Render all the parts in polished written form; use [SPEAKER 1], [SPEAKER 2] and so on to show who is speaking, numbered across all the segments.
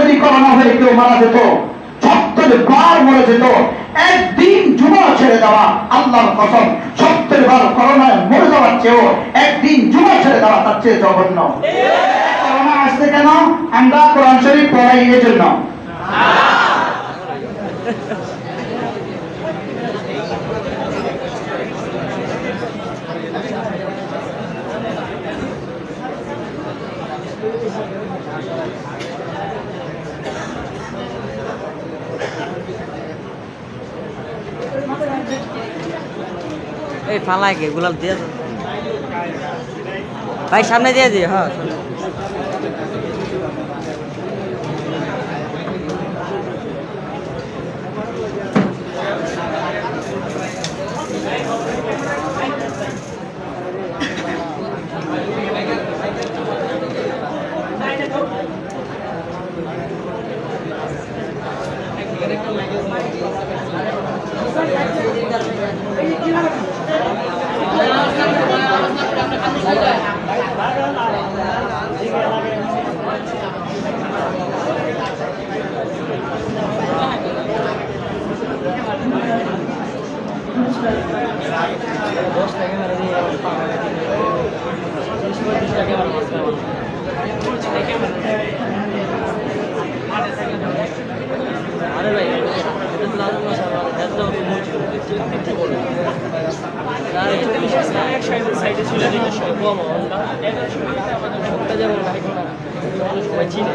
[SPEAKER 1] যদি করোনা হয়ে কেউ মারা যেত, 70 বার মরে যেত, একদিন জুমা ছেড়ে দেওয়া, আল্লাহর কসম 70 বার করোনায় মরে যাওয়ার চেয়েও একদিন জুমা ছেড়ে দেওয়া তার চেয়ে জঘন্য। করোনা আসছে কেন? আমরা কোরআন শরীফ পড়াই এর জন্য।
[SPEAKER 2] এই ফালাই গে গুলাল দিয়ে ভাই সামনে দিয়ে দিই। হ্যাঁ আরে ভাই সাইডে ছিল যেমন সবাই চিনে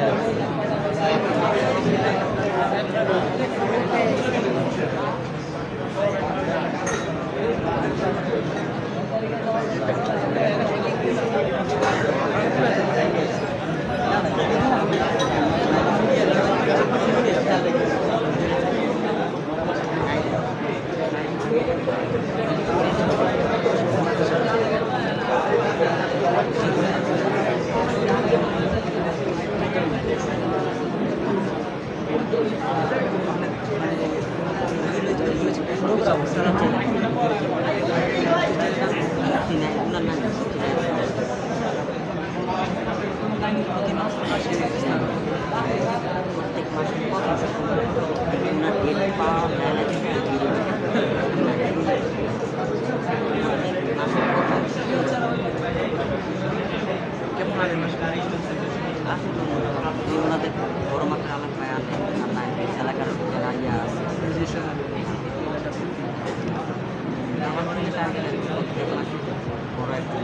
[SPEAKER 2] বড় মাত্রা আলাপ পায় এলাকার আমার মনে হয় বড় একটা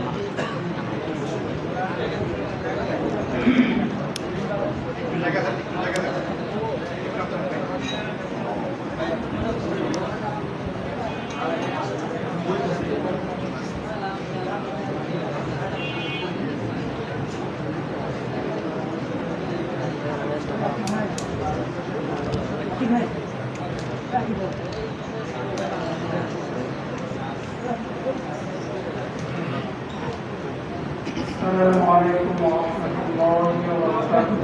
[SPEAKER 3] السلام عليكم ورحمة الله وبركاته.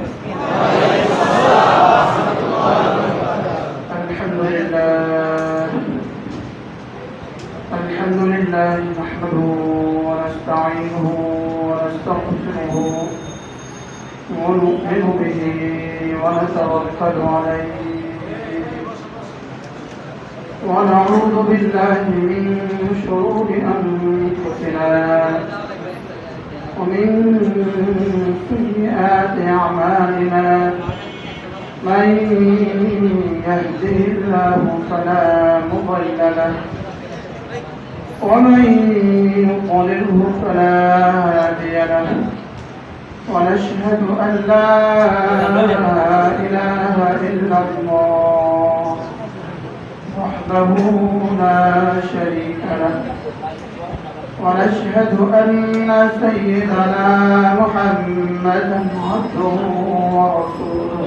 [SPEAKER 3] الحمد لله نحمده ونستعينه ونستغفره ونؤمن به ونتوكل عليه ونعوذ بالله من شرور أنفسنا ومن سيئات أعمالنا من يهده الله فلا مضل له ومن يضلله فلا هادي له ونشهد أن لا إله إلا الله وحده لا شريك له ونشهد أن سيدنا محمدا عبده ورسوله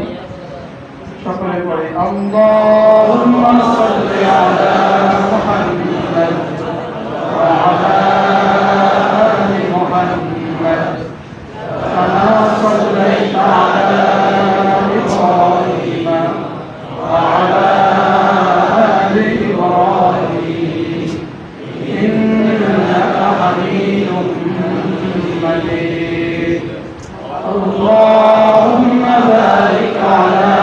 [SPEAKER 3] شكرا لله اللهم صل على محمد وعلى آل محمد كما صليت على إبراهيم وعلى آل إبراهيم إنك حميد مجيد اللهم بارك على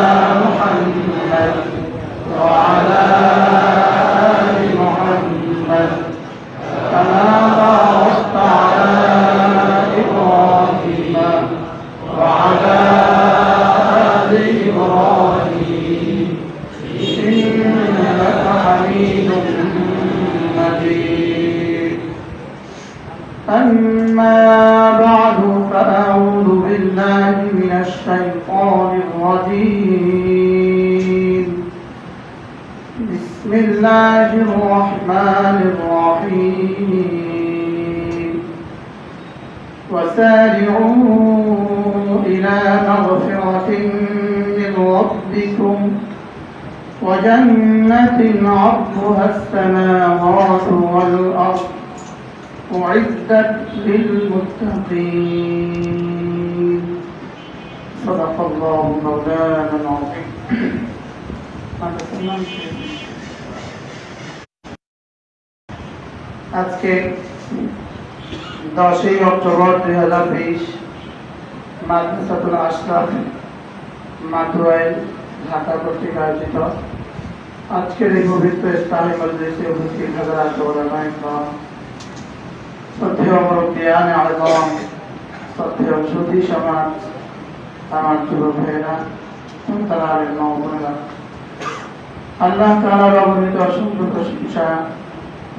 [SPEAKER 3] الشيطان الرجيم بسم الله الرحمن الرحيم وسارعوا إلى مغفرة من ربكم وجنة عرضها السماوات والأرض أعدت للمتقين صدق الله مولانا العظيم. আজকে 10 অক্টোবর 2020 মাদ্রাসাতুল আশরাফ মাতুয়াইল ঢাকা কর্তৃক আয়োজিত আজকের এই পবিত্র ইসলামী মজলিসে উপস্থিত হাজার ওলামায়ে কেরাম, শ্রদ্ধেয় মুরব্বিয়ানে আযম, শ্রদ্ধেয় সুধী সমাজ, আমার যুবক ভাইয়েরা, সন্তানের মা ও বোনেরা, আল্লাহ তাআলার অগণিত অসংখ্য প্রশংসা,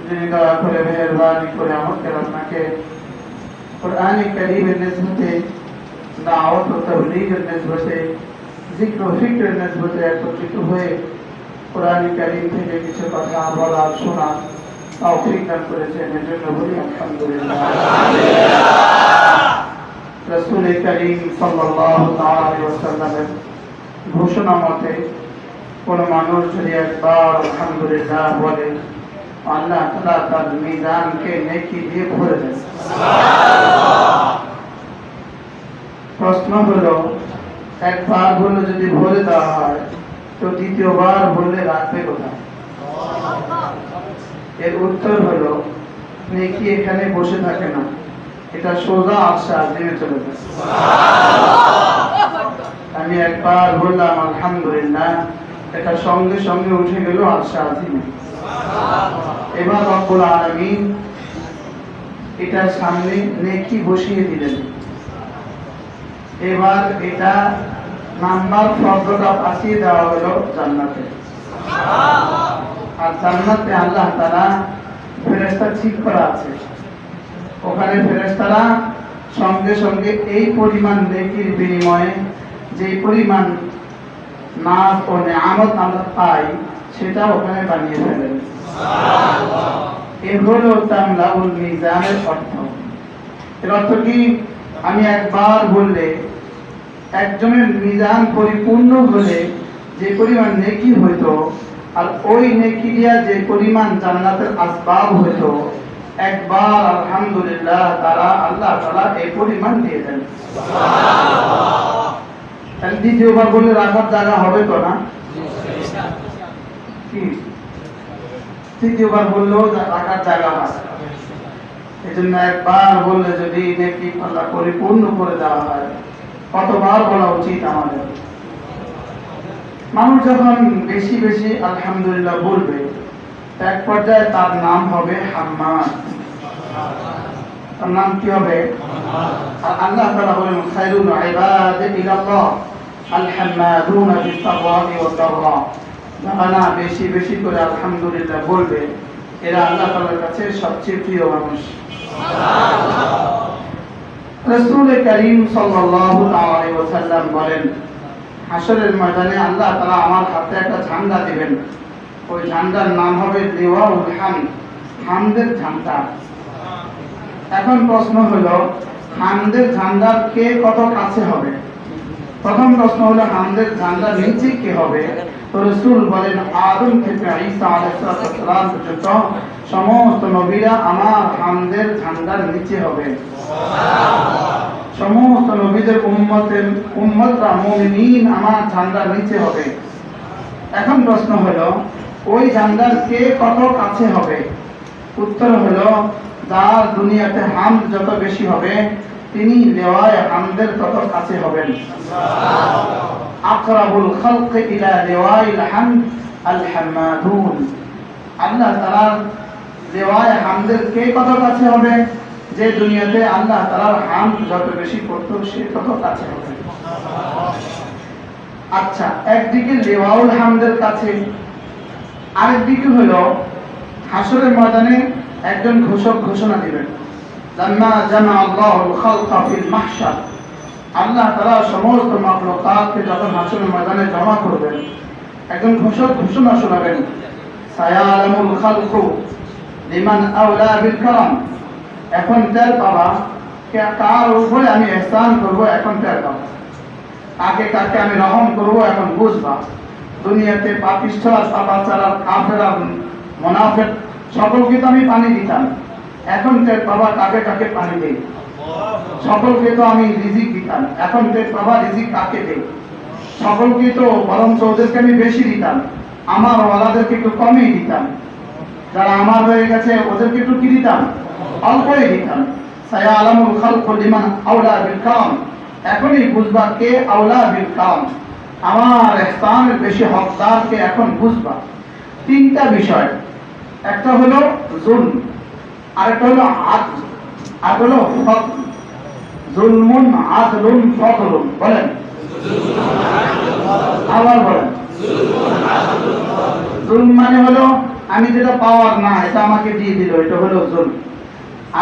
[SPEAKER 3] যিনি দয়া করে মেহেরবানি করে আমাকে আপনাকে কোরআন কারীমের নিসবতে, দাওয়াত ও তাবলীগের নিসবতে, জিক্র ও ফিকরের নিসবতে একত্রিত হয়ে কোরআন কারীম থেকে কিছু কথা বলার শোনার তৌফিক দান করেছেন। এর জন্য বলি আলহামদুলিল্লাহ। রাসূল কারীম সাল্লাল্লাহু আলাইহি ওয়াসাল্লামের ঘোষণা মতে কোন মানুষ যদি একবার আলহামদুলিল্লাহ বলে, আল্লাহ তাআলা তার মিজানকে নেকি দিয়ে ভরে দেন। প্রশ্ন হলো, একবার বললে যদি ভরে দেওয়া হয় তো দ্বিতীয়বার বললে রাখবে কোথায়? এর উত্তর হলো, নেকি এখানে বসে থাকে না, এটা সোজা আরশে আজিমে চলে যায়। আমি একবার বললাম আলহামদুলিল্লাহ, এটা সঙ্গে সঙ্গে উঠে গেল আরশে আজিমে। এবার রব্বুল আলামিন এটার সামনে নেকি বসিয়ে দিলেন। এবার এটা নাম্বার শব্দটা পাঠিয়ে দেওয়া হলো জান্নাতে। আর জান্নাতে আল্লাহ তাআলা ফেরেশতা ঠিক করা আছে, ওখানে ফেরেশতারা সঙ্গে সঙ্গে এই পরিমাণ নেকির বিনিময়ে যে পরিমাণ নাজ ও নিয়ামত আমরা পাই সেটা ওখানে বানিয়ে ফেলেন। এ হলো তামলাউল মিজানের অর্থ। এর অর্থ কি? আমি একবার বললে একজনের মিজান পরিপূর্ণ হলে যে পরিমাণ নেকি হইতো, আর ওই নেকি দিয়া যে পরিমাণ জান্নাতের আসবাব হইতো, একবার আলহামদুলিল্লাহ তারা আল্লাহ তাআলা এই পরিমাণ দিয়ে দেন। তাহলে দ্বিতীয়বার বললে রাখার জায়গা হবে তো না? কি তৃতীয়বার বললেও রাখার জায়গা হয়। এই জন্য একবার বললে যদি নেকি আল্লাহ পরিপূর্ণ করে দেওয়া হয়, কতবার বলা উচিত আমাদের? মানুষ যখন বেশি বেশি আলহামদুলিল্লাহ বলবে, এক পর্যায়ে তার নাম হবে হাম্মাদ। তার নাম কি হবে? আর আল্লাহ তাআলা বলেন, খায়রুল ইবাদি ইলাল্লাহ আল হাম্মাদুনা ফিস সাররা'i ওয়াদ দাররা। যারা বেশি বেশি করে আলহামদুলিল্লাহ বলবে, এরা আল্লাহ তাআলার কাছে সবচেয়ে প্রিয় মানুষ। রাসূল কারীম সাল্লাল্লাহু আলাইহি ওয়াসাল্লাম বলেন, হাশরের ময়দানে আল্লাহ তাআলা আমার হাতে একটা ঝান্ডা দিবেন। ওই ঝান্ডার নাম হবে লিওয়াউল হামদ, হামদের ঝান্ডা। এখন প্রশ্ন হলো, হামদের ঝান্ডার কে কত কাছে হবে? প্রথম প্রশ্ন হলো, হামদের ঝান্ডার নিচে কে হবে? তো রাসূল বলেন, আদম থেকে ঈসা আলাইহিস সালাম পর্যন্ত সমস্ত নবীরা আমার হামদের ঝান্ডার নিচে হবে। সমস্ত নবীদের উম্মতরা মুমিনিন আমার ঝান্ডার নিচে হবে। এখন প্রশ্ন হলো, ওই ঝান্ডার কে কত কাছে হবে? উত্তর হলো, যার দুনিয়াতে হামদ যত বেশি হবে তিনি লিওয়ায়ে হামদের তত কাছে হবেন। আকরাবুল খালক ইলা লিওয়াইল হামদ আল হাম্মাদুন। আল্লাহ তাআলার লিওয়ায়ে হামদের কে কত কাছে হবে? যে দুনিয়াতে আল্লাহ তাআলার হামদ যত বেশি করত সে তত কাছে হবে। আচ্ছা, একদিকে লিওয়াউল হামদের কাছে, আরেকদিকে হলো হাশরের ময়দানে একজন ঘোষক ঘোষণা দিবেন, লাম্মা জামা আল্লাহুল খালকা ফিল মাহশার। আল্লাহ তাআলা সমস্ত মাখলুকাতকে যখন হাসরের ময়দানে জমা করবেন, একজন ঘোষণা শোনাবেন, সায়ালামুল খালকু লিমান আওলা বিল কারাম। এখন টের পাবা কার উপরে আমি ইহসান করব, এখন টের পাবা কাকে কাকে আমি রহম করব, এখন বুঝবা। দুনিয়াতে পাপিষ্ঠ আর পাপাচার আর কাফের আর মুনাফিক সকলকে তো আমি পানি দিতাম, এখন টের পাবা কাকে কাকে পানি দেই। সকলকে তো আমি রিজিক দিতাম, এখন টের পাবা রিজিক কাকে দেই। সকলকে তো বরঞ্চ ওদেরকে আমি বেশি দিতাম, আমার ওয়ালাদেরকে একটু কমই দিতাম। যারা আমার হয়ে গেছে ওদেরকে একটু কি দিতাম, অল্পই দিতাম। সায়ালামুল খালকু লিমান আওলা বিল কারাম। এখনই বুঝবা কে আওলা বিল কারাম, আমার ইহসানের বেশি হকদারকে এখন বুঝবা। তিনটা বিষয়, একটা হলো জুলম, আরেকটা হলো আদল, আর হলো ফদল। জুলমুন আদলুন ফদলুন, বলেন আবার বলেন। জুলম মানে হলো আমি যেটা পাওয়ার না এটা আমাকে দিয়ে দিল, এটা হলো জুলম।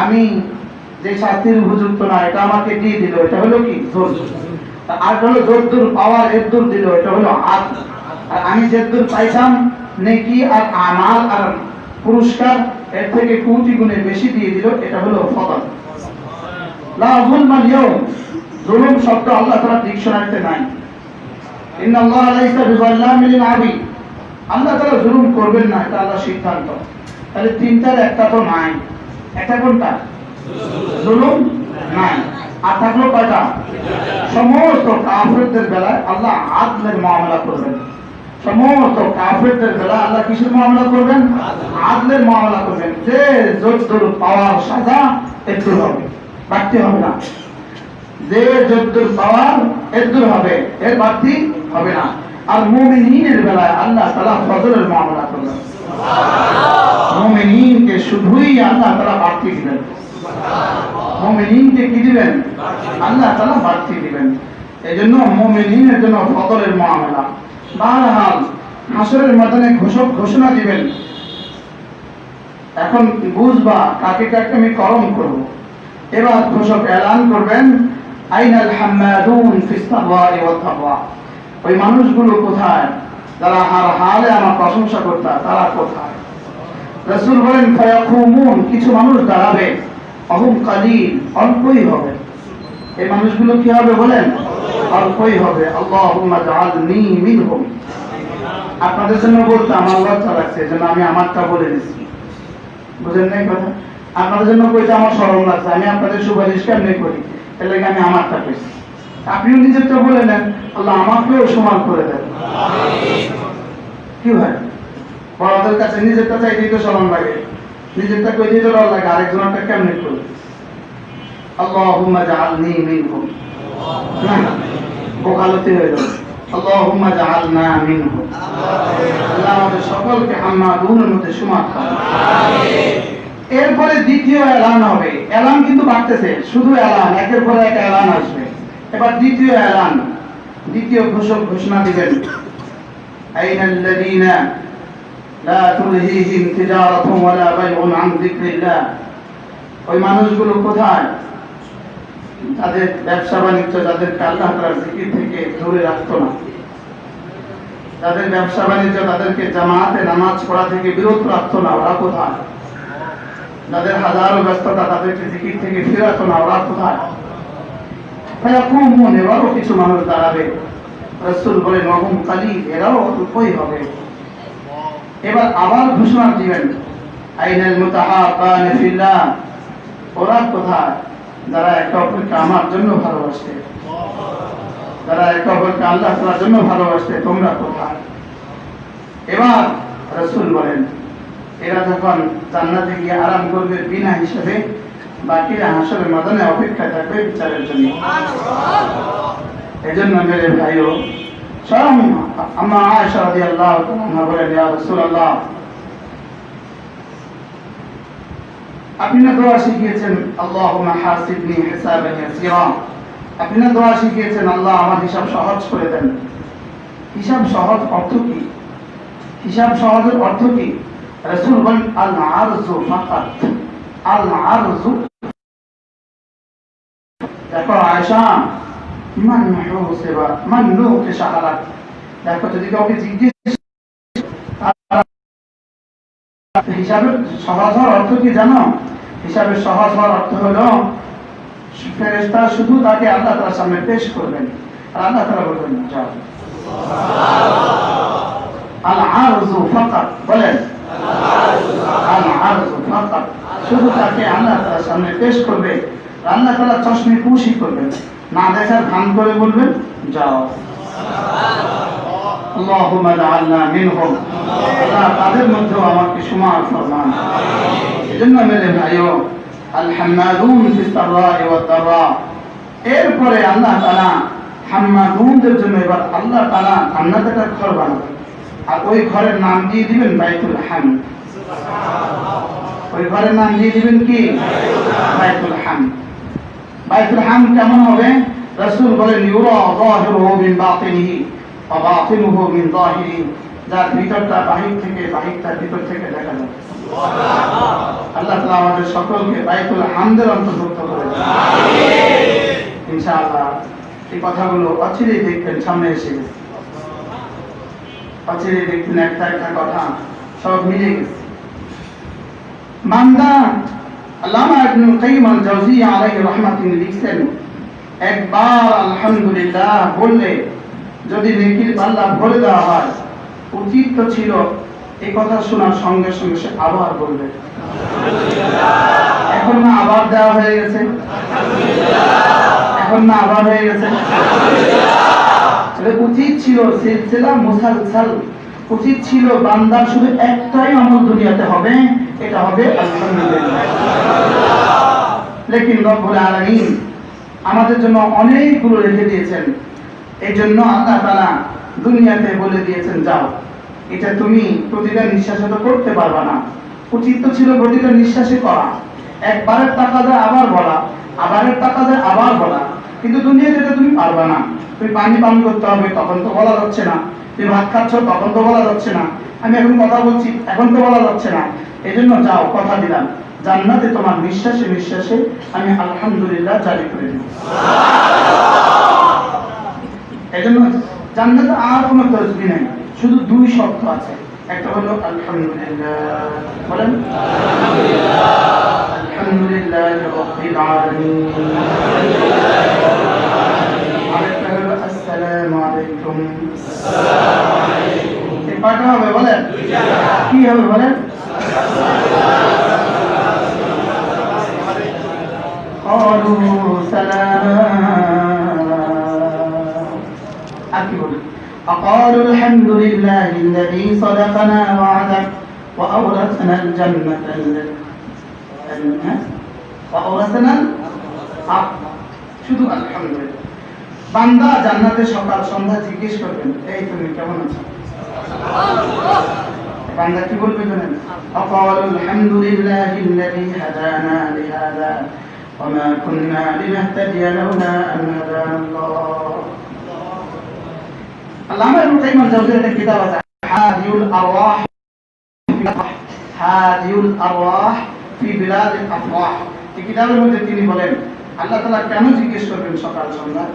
[SPEAKER 3] আমি যে শাস্তির উপযুক্ত না এটা আমাকে দিয়ে দিল, এটা হলো কি জুলম। আর হলো যদ্দুর পাওয়ার এদ্দুর দিল, এটা হলো আদল। আর আমি যেদ্দুর পাইতাম নেকি আর আমাল আর পুরস্কার এর থেকে কোটি গুণে বেশি দিয়ে দিল, এটা হলো ফদল। লা যুলমাল ইয়াউম, জুলুম শব্দ আল্লাহ তাআলা ডিকশনারিতে নাই। ইন্নাল্লাহা লাইসা বিযাল্লামিল লিল আবিদ, আল্লাহ তাআলা জুলুম করবেন না, এটা আল্লাহর সিদ্ধান্ত। তাহলে তিনটার একটা তো নাই, একটা কোনটা? জুলুম নাই। আর থাকলো কয়টা? সমস্ত কাফেরদের বেলায় আল্লাহ আদলের মুআমালা করবেন। সমস্ত কাফেরদের বেলায় আল্লাহ কিসের মুআমালা করবেন? আদলের মুআমালা করবেন। যে যদ্দুর পাওয়ার সাজা একটু হবে, বাড়তি হবে না। যে যদ্দুর পাওয়ার এদ্দুর হবে, এর বাড়তি হবে না। আর মুমিনিনের বেলায় আল্লাহ তাআলা ফজলের মুআমালা করবেন। মুমিনিনকে শুধুই আল্লাহ তাআলা বাড়তি দিবেন। মুমিনিনকে কি দিবেন? আল্লাহ তাআলা বাড়তি দিবেন। এজন্য মুমিনিনের জন্য ফজলের মুআমালা। বারহাল হাসরের ময়দানে ঘোষণা দিবেন, এখন বুঝবা কাকে কাকে আমি করম করব। এবার ঘোষক এলান করবেন, আইনাল হাম্মাদুন ফিস সাওয়া'i ওয়াত তাকওয়া। ওই মানুষগুলো কোথায় যারা হার হালে আমার প্রশংসা করত, তারা কোথায়? রাসূল বলেন, ফায়াকুমুন, কিছু মানুষ দাঁড়াবে, অহুম কালিল, অল্পই হবে। এই মানুষগুলো কি হবে বলেন? অল্পই হবে। আল্লাহুম্মা জাআলনি মিনহুম। আপনাদের জন্য বলতে আমার লজ্জা লাগছে, যেন আমি আমারটা বলে দিচ্ছি, বুঝেন নাই কথা? আপনাদের জন্য কইতে আমার শরম লাগছে, আমি আপনাদের সুপারিশ কেমনে করি, এর লাগে আমি আমারটা কইছি। আপনিও নিজেরটা বলে নেন, আল্লাহ আমাকেও সমান করে দেন। কি হয়, বড়দের কাছে নিজেরটা চাইতেই তো শরম লাগে, নিজেরটা কইতেই তো ডর লাগে, আরেকজনেরটা কেমনে করি? আল্লাহুম্মা জাআলনি মিনহুম, না ওকালতি হয়ে যাবে। আল্লাহুম্মা জাআলনা মিনহুম। আল্লাহ আমাদের সকলকে হাম্মাদুনের মধ্যে সমান করুন। এরপরে দ্বিতীয় এলান হবে। এলান কিন্তু বাড়তেছে, শুধু এলান, একের পরে এক এলান আসবে। এবার দ্বিতীয় এলান, দ্বিতীয় ঘোষক ঘোষণা দিবেন, আইনাল্লাযীনা লা তুলহিহিম তিজারাতুন ওয়ালা বাইউন আন যিকরিল্লাহ। ওই মানুষগুলো কোথায় তাদের ব্যবসা বাণিজ্য, যাদেরকে আল্লাহ তাআলার জিকির থেকে দূরে রাখতো না, যাদের ব্যবসা বাণিজ্য তাদেরকে জামাতে নামাজ পড়া থেকে বিরত রাখতো না, ওরা কোথায়? যাদের হাজারো ব্যস্ততা তাদেরকে জিকির থেকে ফেরাতো না, ওরা কোথায়? ফায়াকুমুন, এবারও কিছু মানুষ দাঁড়াবে। রাসূল বলেন, ওয়াহুম কালিল, এরাও অল্পই হবে। এবার আবার ঘোষণা দিবেন, আইনাল মুতাহাব্বানি ফিল্লাহ, ওরা কোথায়? যারা একে অপরকে আমার জন্য ভালোবাসে, যারা একে অপরকে আল্লাহ তাআলার জন্য ভালোবাসে, তোমরা কোথায়? এবার রাসূল বলেন, এরা যখন জান্নাতে গিয়ে আরাম করবে বিনা হিসাবে, বাকিরা হাসরের ময়দানে অপেক্ষা থাকবে বিচারের জন্য। এজন্য মেরে ভাইও, স্বয়ং আম্মা আয়েশা রাদিয়াল্লাহু তাআলা বলেন, ইয়া রাসূলুল্লাহ, আপনি না দোয়া শিখিয়েছেন, আল্লাহুম্মা হাসিবনি হিসাবান ইয়াসীরা। আপনি না দোয়া শিখিয়েছেন, আল্লাহ আমার হিসাব সহজ করে দেন। হিসাব সহজ অর্থ কি? হিসাব সহজের অর্থ কি? রাসূল বলেন, আল আরজু ফাকাত, আল আরজু। দেখো আয়েশা,
[SPEAKER 1] মান হুসিবা মান নুকিশা হালাক। দেখো যদি কাউকে জিজ্ঞেস হিসাবের সহজ হওয়ার অর্থ কি জানো? হিসাবের সহজ হওয়ার অর্থ হলো ফেরেশতা শুধু তাকে আল্লাহ তাআলার সামনে পেশ করবেন আর আল্লাহ তাআলা বলবেন যাও। আল আরজু ফাকাত, বলেন আল আরজু ফাকাত, শুধু তাকে আল্লাহ তাআলার সামনে পেশ করবে, আল্লাহ তাআলা চশমে খুশি করবেন, না দেখার ভান করে বলবেন যাও। আল্লাহুম্মা জাআলনা মিনহুম, আল্লাহ তাদের মধ্যে আমাকে শুমার ফরমান। এজন্য মেরে ভাইও আল হাম্মাদুন ফিস সাররা'i ওয়াদ দাররা, এরপরে আল্লাহ তাআলা হাম্মাদুনদের জন্য এবার আল্লাহ তাআলা জান্নাতে একটা ঘর বানাবেন, আর ওই ঘরের নাম দিয়ে দিবেন বাইতুল হামদ। ওই ঘরের নাম দিয়ে দিবেন কি? বাইতুল হামদ। বাইতুল হামদ কেমন হবে? রাসূল বলেন ইউরা যাহিরুহু মিন বাতিনিহি ওয়া বাতিনুহু মিন যাহিরিহি, যার ভিতরটা বাহির থেকে, বাহিরটা ভিতর থেকে দেখা যায়। আল্লাহ তাআলা আমাদের সকলকে বাইতুল হামদের অন্তর্ভুক্ত করে দেন আমিন ইনশাআল্লাহ। এই কথাগুলো অচিরেই দেখবেন, সামনে এসে গেছে, অচিরেই দেখবেন একটা একটা কথা সব মিলে গেছে। বান্দা আল্লামা ইবনুল কাইয়িম আল জাওজিয়া আলাইহি রাহমাতুল্লাহ লিখছেন, একবার আলহামদুলিল্লাহ বললে যদি নেকির পাল্লা ভরে দেওয়া হয়, উচিত তো ছিল এই কথা শোনার সঙ্গে সঙ্গে সে আবার বলবে এখন না আবার দেওয়া হয়ে গেছে, এখন না আবার হয়ে গেছে। উচিত ছিল সিলসিলা মুসালসাল, উচিত ছিল বান্দার শুধু একটাই আমল দুনিয়াতে হবে, এটা হবে আলহামদুলিল্লাহ। লেকিন রব্বুল আলামিন আমাদের জন্য অনেকগুলো রেখে দিয়েছেন, এই জন্য আল্লাহ তাআলা দুনিয়াতে বলে দিয়েছেন যাও, এটা তুমি প্রতিটা নিঃশ্বাসে তো করতে পারবা না, উচিত তো ছিল প্রতিটা নিঃশ্বাসে করা, একবারের তাকাদা আবার বলা, আবারের তাকাদা আবার বলা, কিন্তু দুনিয়াতে এটা তুমি পারবা না। তুমি পানি পান করতে হবে, তখন তো বলা যাচ্ছে না, তুমি ভাত খাচ্ছ, তখন তো বলা যাচ্ছে না, আমি এখন কথা বলছি, এখন তো বলা যাচ্ছে না। এই জন্য যাও, কথা দিলাম জান্নাতে তোমার নিঃশ্বাসে নিঃশ্বাসে আমি আলহামদুলিল্লাহ জারি করে দেব। এই জন্য জান্নাতে আর কোনো তসবিহ নেই, শুধু দুই শব্দ আছে, একটা হলো আলহামদুলিল্লাহ, বলেন আলহামদুলিল্লাহ রাব্বিল আলামিন, আরেকটা হলো আসসালামু আলাইকুম। এই পাঠা হবে, বলেন কি হবে, বলেন قالوا سلاما أكبر فقالوا الحمد لله الذي صدقنا وعده وأورثنا الجنة وأورثنا الأرض। শুধু আলহামদুলিল্লাহ। বান্দা জান্নাতে সকাল সন্ধ্যা জিজ্ঞেস করবেন এই তুমি কেমন আছো, বান্দা কি বলবে জানেন? فقالوا الحمد لله الذي هدانا لهذا وما كنا لنهتدي لولا أن هدانا الله। আল্লামা ইবনে কাইয়িম আল-জাওজিয়ার একটা কিতাব আছে হাদিউল আরওয়াহ, হাদিউল আরওয়াহ ফি বিলাদিল আফওয়াহ। এই কিতাবের মধ্যে তিনি বলেন আল্লাহ তাআলা কেন জিজ্ঞেস করবেন সকাল সন্ধ্যা?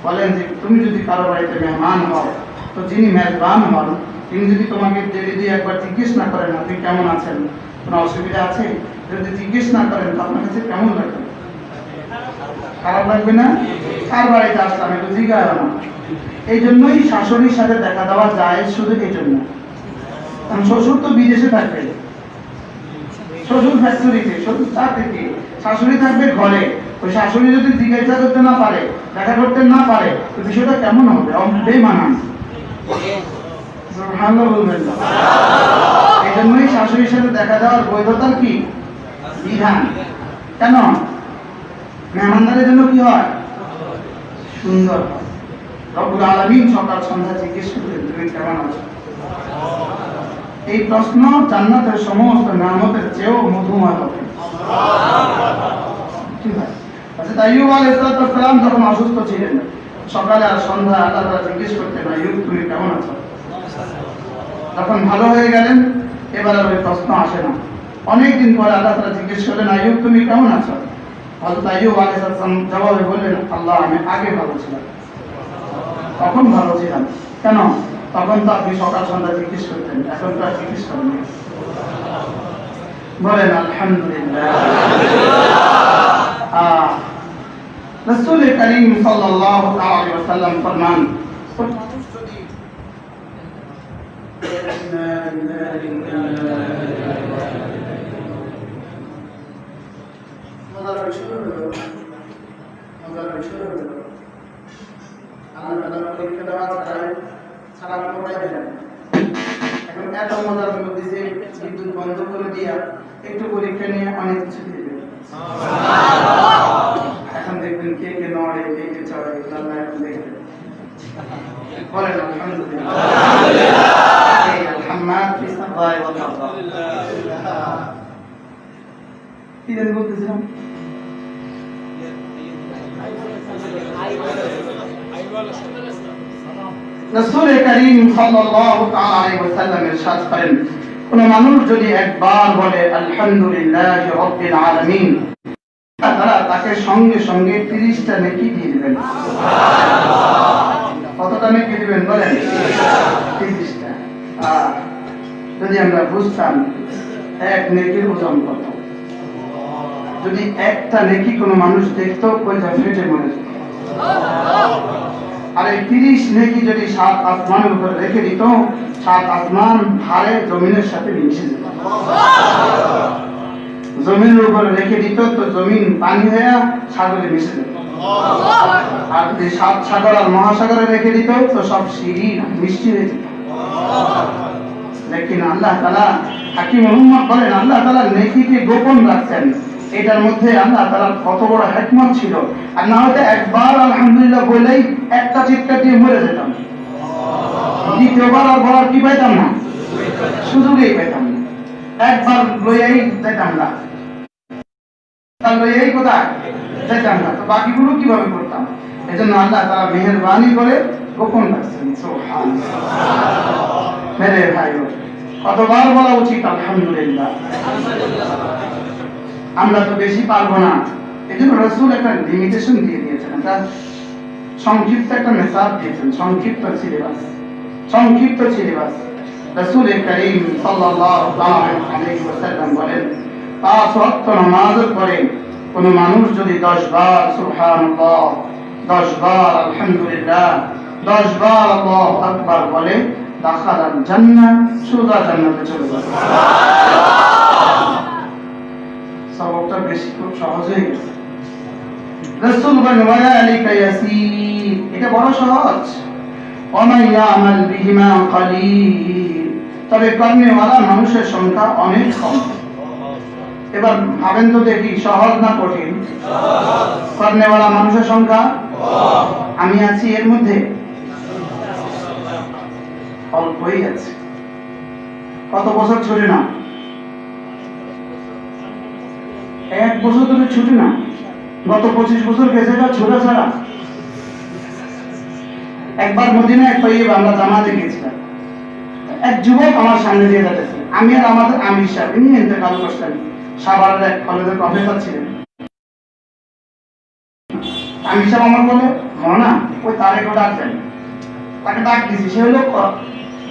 [SPEAKER 1] বলেন যে তুমি যদি কারো বাড়িতে মেহমান হও, তো যিনি মেজবান হন তিনি যদি তোমাকে দেরি দিয়ে একবার জিজ্ঞেস না করেন আপনি কেমন আছেন, কোনো অসুবিধা আছে, যদি জিজ্ঞেস না করেন তো আপনার কাছে কেমন লাগবে? খারাপ লাগবে না? কার বাড়িতে আসলাম একটু জিজ্ঞাসা না। এই জন্যই শাশুড়ির সাথে দেখা দেওয়া যায়, শুধু এই জন্য। কারণ শ্বশুর তো বিদেশে থাকবে, শ্বশুর ফ্যাক্টরিতে, শ্বশুর চাকরিতে, শাশুড়ি থাকবে ঘরে। ওই শাশুড়ি যদি জিজ্ঞাসা করতে না পারে, দেখা করতে না পারে, তো বিষয়টা কেমন হবে? বেমানান। সুবহানাল্লাহ বলবেন না? এই জন্যই শাশুড়ির সাথে দেখা দেওয়ার বৈধতার কি বিধান। কেন? মেহমানদারের জন্য কি হয়? সুন্দর। রব্বুল আলামিন সকাল সন্ধ্যা জিজ্ঞেস করতেন তুমি কেমন আছো। এই প্রশ্ন জান্নাতের সমস্ত নিয়ামতের চেয়েও মধুময় হবে। ঠিক আছে। হযরত আইয়ুব আলাইহিস সালাম যখন অসুস্থ ছিলেন, সকালে আর সন্ধ্যা আল্লাহ তাআলা জিজ্ঞেস করতেন আইয়ুব তুমি কেমন আছো। যখন ভালো হয়ে গেলেন এবার আর ওই প্রশ্ন আসে না। অনেকদিন পরে আল্লাহ তাআলা জিজ্ঞেস করলেন আইয়ুব তুমি কেমন আছো। হযরত আইয়ুব আলাইহিস সালাম জবাবে বললেন আল্লাহ আমি আগে ভালো ছিলাম।
[SPEAKER 3] তখন ভালো ছিলাম। কেন? তখন তো আপনি সকাল সন্ধ্যা জিজ্ঞেস করতেন, এখন তো আর জিজ্ঞেস করেন না। বলেন আলহামদুলিল্লাহ। রাসূল করিম সাল্লাল্লাহু আলাইহি ওয়াসাল্লাম ফরমান, বিদ্যুৎ বন্ধ করে দিয়া একটু পরীক্ষা নিয়ে অনেক কিছু দিয়ে দেবে। এখন দেখবেন কে কে নড়ে, কে কে চড়ে, আল্লাহ এখন দেখবেন। বলেন আলহামদুলিল্লাহ। আলহামদ ফি সামাই ওয়াল আরদ। কি জানি বলতেছিলাম? রাসূল করিম সাল্লাল্লাহু আলাইহি ওয়াসাল্লাম ইরশাদ করেন, কোন মানুষ যদি একবার বলে আলহামদুলিল্লাহি রাব্বিল আলামিন, তারা তাকে সঙ্গে সঙ্গে 30টা নেকি দিয়ে দিবেন। কতটা নেকি দিবেন বলেন? 30টা। যদি আমরা বুঝতাম এক নেকির ওজন কত, যদি একটা নেকি কোনো মানুষ দেখতো কয়টা ফেটে মরে যেত। আর এই 30 নেকি যদি 7 আসমানের উপর রেখে দিত, 7 আসমান ভারে জমিনের সাথে মিশে যেত। জমিনের উপর রেখে দিত তো জমিন পানি হয়ে সাগরে মিশে যেত। আর যদি 7 সাগর আর মহাসাগরে রেখে দিত তো সব সিঁড়ি মিষ্টি হয়ে যেত। লেকিন আল্লাহ তাআলা হাকিম উম্মত বলেন, আল্লাহ তাআলা নেকিকে গোপন রাখছেন। এটার মধ্যে আল্লাহ তাআলার কত বড় হিকমত ছিল। আর না হলে একবার আলহামদুলিল্লাহ বলেই একটা চিৎকার দিয়ে মরে যেতাম, দ্বিতীয়বার আর বলার কি পাইতাম না, সুযোগই পাইতাম না। একবার লইয়াই যেতাম না, তার লইয়াই কোথায় যেতাম না, তো বাকিগুলো কিভাবে করতাম? এজন্য আল্লাহ তাআলা মেহেরবানি করে গোপন রাখছেন। সুবহানাল্লাহ। মেরে ভাই, কতবার বলা উচিত আলহামদুলিল্লাহ? আমরা তো বেশি পারবো না, এজন্য রাসূল একটা লিমিটেশন দিয়ে দিয়েছেন, একটা সংক্ষিপ্ত একটা মেসেজ দিয়েছেন, সংক্ষিপ্ত সিলেবাস। রাসূল করিম সাল্লাল্লাহু আলাইহি ওয়াসাল্লাম বলেন, 5 ওয়াক্ত নামাজের পরে কোন মানুষ যদি 10 বার সুবহানাল্লাহ, 10 বার আলহামদুলিল্লাহ, 10 বার আল্লাহু আকবার বলে, দাখালাল জান্নাহ, সোজা জান্নাতে চলে যাবে। সবটা বেশি খুব সহজ হয়ে গেছে। রাসূল বলেন, ওয়ালিকা ইয়াসীর, এটা বড় সহজ। ওয়া ইয়ামাল বিহিমা কালিল, তবে কর্মওয়ালা মানুষের সংখ্যা অনেক কম। এবার ভাবেন তো দেখি, সহজ না কঠিন? কর্মওয়ালা মানুষের সংখ্যা কম, আমি আছি এর মধ্যে, অল্পই আছে। কত বছর ছুটি না? 1 বছর ধরে ছুটি না, গত 25 বছর গেছে না ছোটা ছাড়া। একবার মদিনায় তৈয়ব আমরা জামাতে গেছিলাম, এক যুবক আমার সামনে দিয়ে যাচ্ছে, আমি আর আমাদের আমির সাহেব, ইনি ইন্তেকাল করছেন, সাভারের এক কলেজের প্রফেসর ছিলেন। আমির সাহেব আমার বলে, না ওই তারেক ডাক দেন, তাকে ডাক দিয়েছি। সে হলো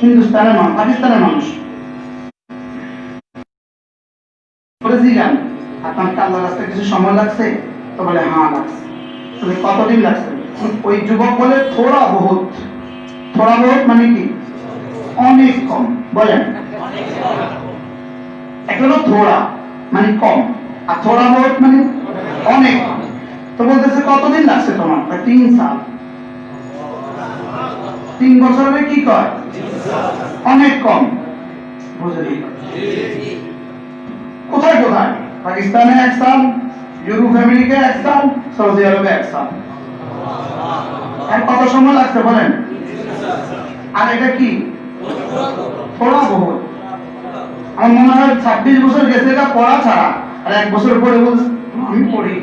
[SPEAKER 3] হিন্দুস্তানের মানুষ, পাকিস্তানের মানুষ। বলেছিলাম, আপনার কি আল্লাহর রাস্তায় কিছু সময় লাগছে? তো বলে হ্যাঁ লাগছে। তুমি কতদিন লাগছে? ওই যুবক বলে থোড়া বহুত। থোড়া বহুত মানে কি? অনেক কম। বলেন, একটা হলো থোড়া মানে কম, আর থোড়া বহুত মানে অনেক কম। তো বলতেছে কতদিন লাগছে তোমার? 3 সাল। 3 বছরে কি কয়? অনেক কম। বুঝলি? কোথায় কোথায়? পাকিস্তানে 1 সাল, ইউরোপ আমেরিকা 1 সাল, সৌদি আরবে 1 সাল। আর কত সময় লাগছে বলেন? আর এটা কি? পড়া বহুত। আমার মনে হয় 26 বছর গেছে এটা পড়া ছাড়া, আর 1 বছর পরে বলছে আমি পড়ি।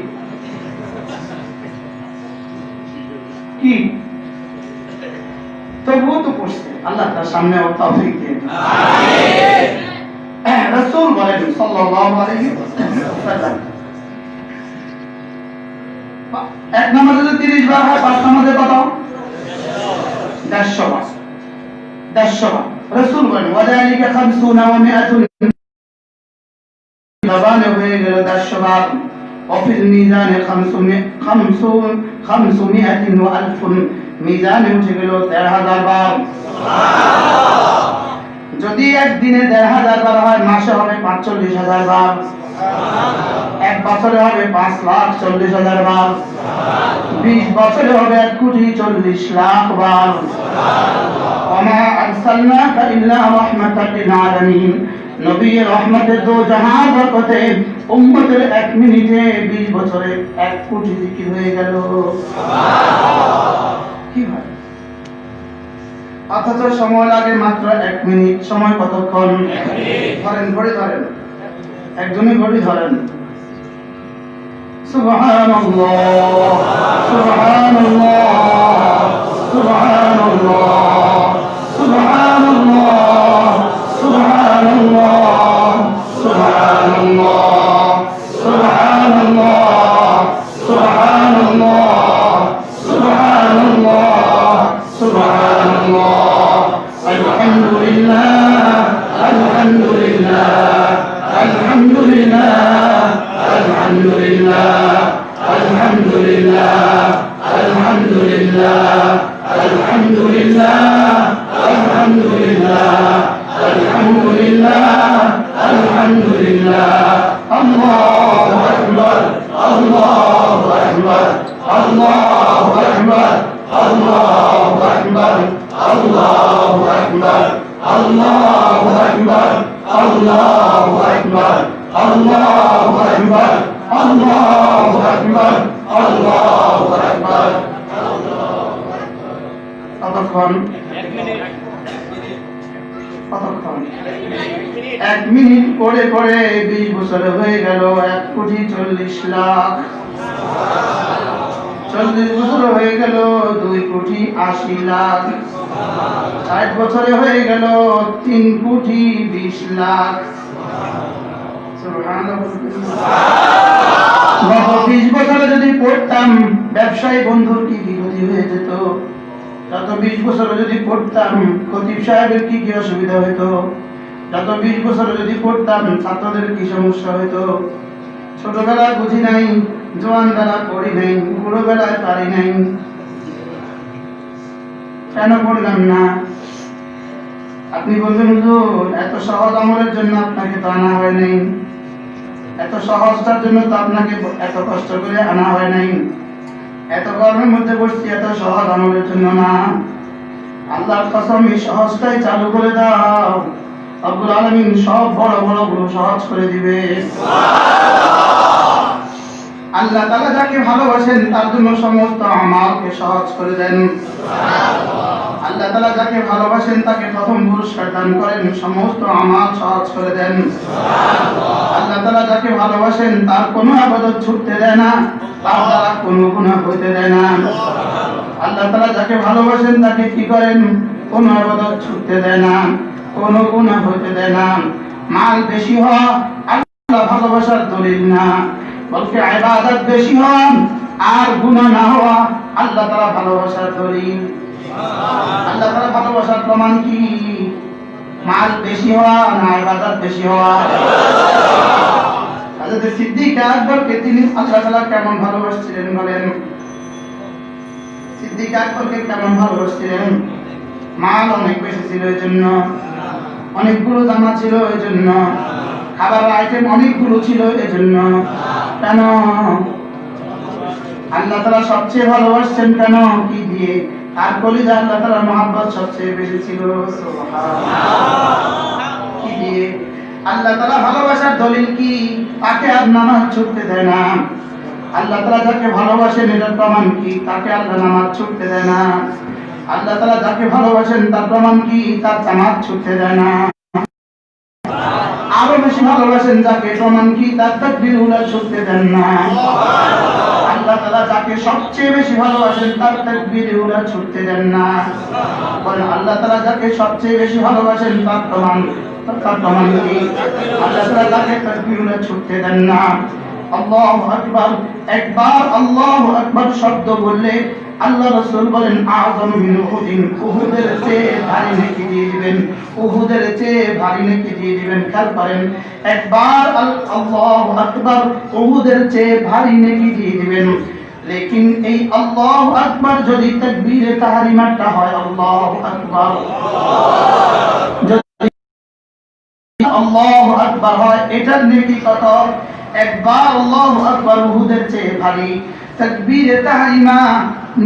[SPEAKER 3] কি তবুও তো পড়ছে। আল্লাহ তার সামনে ওর তৌফিক দেন। আমিন। রাসূল বলেন সাল্লাল্লাহু আলাইহি ওয়াসাল্লাম, এক নামাজে 30 বার হয়, 5 নামাজে কত?
[SPEAKER 1] 150 বার, 150 বার। রাসূল বলেন ওয়াযালিকা 50 ওয়া 100, জবানে হয়ে গেল 150 বার। অফিল মিজানে 500 ওয়া 1000, মিজানে উঠে গেল 13000 বার। যদি একদিনে 13000 বার হয়, মাসে হবে 45,000 বার, এক বছরে হবে 5,40,000 বার, 20 বছরে হবে 1,40,00,000 বার। ওমা আরসালনাকা ইল্লা রাহমাতাল লিল আলামিন, নবী রহমতের দো জাহান বরকতে উম্মতের 1 মিনিটে 20 বছরে 1 কোটি জিকির হয়ে গেল। কি ভাই, অথচ সময় লাগে মাত্র 1 মিনিট। সময় কতক্ষণ? ধরেন, ঘড়ি ধরেন, একজনই ঘড়ি ধরেন। সুবহানাল্লাহ, সুবহানাল্লাহ, সুবহানাল্লাহ, সুবহানাল্লাহ, সুবহানাল্লাহ, সুবহানাল্লাহ, সুবহানাল্লাহ, সুবহানাল্লাহ, সুবহানাল্লাহ, সুবহানাল্লাহ। আলহামদুলিল্লাহ, আলহামদুলিল্লাহ, আলহামদুলিল্লাহ, আলহামদুলিল্লাহ, আলহামদুলিল্লাহ, আলহামদুলিল্লাহ, আলহামদুলিল্লাহ, আলহামদুলিল্লাহ, আলহামদুলিল্লাহ, আলহামদুলিল্লাহ। আল্লাহু আকবার, আল্লাহু আকবার, আল্লাহু আকবার, আল্লাহু আকবার, আল্লাহু আকবার, আল্লাহু আকবার, আল্লাহু আকবার, আল্লাহু আকবার, আল্লাহু আকবার, আল্লাহু আকবার। কতক্ষণ? কতক্ষণ? 1 মিনিট করে করে 20 বছর হয়ে গেল 1,40,00,000। 40 বছর হয়ে গেল 2,80,00,000। 60 বছরে হয়ে গেল 3,20,00,000। গত 20 বছরে যদি পড়তাম, ব্যবসায়ী বন্ধুর কি বিরোধী হয়ে যেত। গত 20 বছরে যদি পড়তাম, খতিব সাহেবের কি কি অসুবিধা হইতো। গত 20 বছরে যদি পড়তাম, ছাত্রদের কি সমস্যা হইতো। ছোটবেলায় বুঝি নাই, জোয়ান বেলা পড়ি নাই, বুড়ো বেলায় পারি নাই। কেন পড়লাম না? আপনি বলবেন হুজুর, এত সহজ আমলের জন্য আপনাকে তো আনা হয় নাই, এত সহজটার জন্য তো আপনাকে এত কষ্ট করে আনা হয় নাই। এত গরমের মধ্যে বসছি এত সহজ আমলের জন্য না। আল্লাহর কসম, এই সহজটাই চালু করে দাও, রব্বুল আলামিন সব বড় বড় গুলো সহজ করে দিবে। আল্লাহ তাআলা যাকে ভালোবাসেন তার জন্য সমস্ত আমালকে সহজ করে দেন। আল্লাহ তাআলা যাকে ভালোবাসেন তাকে প্রথম পুরস্কার দান করেন, সমস্ত আমাল সহজ করে দেন। আল্লাহ তাআলা যাকে ভালোবাসেন তার কোনো ইবাদত ছুটতে দেয় না, তার দ্বারা কোনো গুনাহ হইতে দেয় না। আল্লাহ তাআলা যাকে ভালোবাসেন তাকে কি করেন? কোনো ইবাদত ছুটতে দেয় না, কোনো গুনাহ হইতে দেয় না। মাল বেশি হওয়া আল্লাহ ভালোবাসার দলিল না, বলকে ইবাদত বেশি হওয়া আর গুনাহ না হওয়া আল্লাহ তাআলা ভালোবাসার দলিল। আল্লাহ তাআলা ভালোবাসার প্রমাণ কি? মাল বেশি হওয়া না ইবাদত বেশি হওয়া? হযরত সিদ্দিক আকবরকে তিনি আল্লাহ তাআলা কেমন ভালোবাসছিলেন বলেন? সিদ্দিক আকবরকে কেমন ভালোবাসছিলেন? মাল অনেক বেশি ছিল এই জন্য, অনেকগুলো জামা ছিল এই জন্য, খাবার আইটেম অনেকগুলো ছিল এই জন্য। কেন? আল্লাহ তাআলা সবচেয়ে ভালোবাসছেন কেন? কি দিয়ে? আর কলিজা আল্লাহ তাআলার মহব্বত সবচেয়ে বেশি ছিল। সুবহানাল্লাহ। কি দিয়ে? আল্লাহ তাআলা ভালোবাসার দলিল কি? তাকে আর নামাজ ছুটতে দেয় না। আল্লাহ তাআলা যাকে ভালোবাসেন এটার প্রমাণ কি? তাকে আল্লাহ নামাজ ছুটতে দেয় না। আল্লাহ তাআলা যাকে ভালোবাসেন তার প্রমাণ কি? তার জামাত ছুটতে দেয় না। আরো বেশি ভালোবাসেন যাকে, প্রমাণ কি? তার তাকবীর উলা ছুটতে দেন না। আল্লাহ তাআলা যাকে সবচেয়ে বেশি ভালোবাসেন তার তাকবীর উলা ছুটতে দেন না। বলেন আল্লাহ তাআলা যাকে সবচেয়ে বেশি ভালোবাসেন তার প্রমাণ কি? আল্লাহ তাআলা যাকে তাকবীর উলা ছুটতে দেন না। আল্লাহু আকবার। একবার আল্লাহু আকবার শব্দ বললে আল্লাহ রাসূল বলেন আযম মিন উহুদিন, উহুদের চেয়ে ভারী নেকি দিয়ে দিবেন, উহুদের চেয়ে ভারী নেকি দিয়ে দিবেন। খেয়াল করেন, একবার আল্লাহু আকবার, উহুদের চেয়ে ভারী নেকি দিয়ে দিবেন। লেকিন এই আল্লাহু আকবার যদি তাকবীরে তাহরিমাটা হয় আল্লাহু আকবার, যদি আল্লাহু আকবার হয়, এটার নেকি কত? একবার আল্লাহু আকবার উহুদের চেয়ে ভারী। তাকবীরে তাহরিমা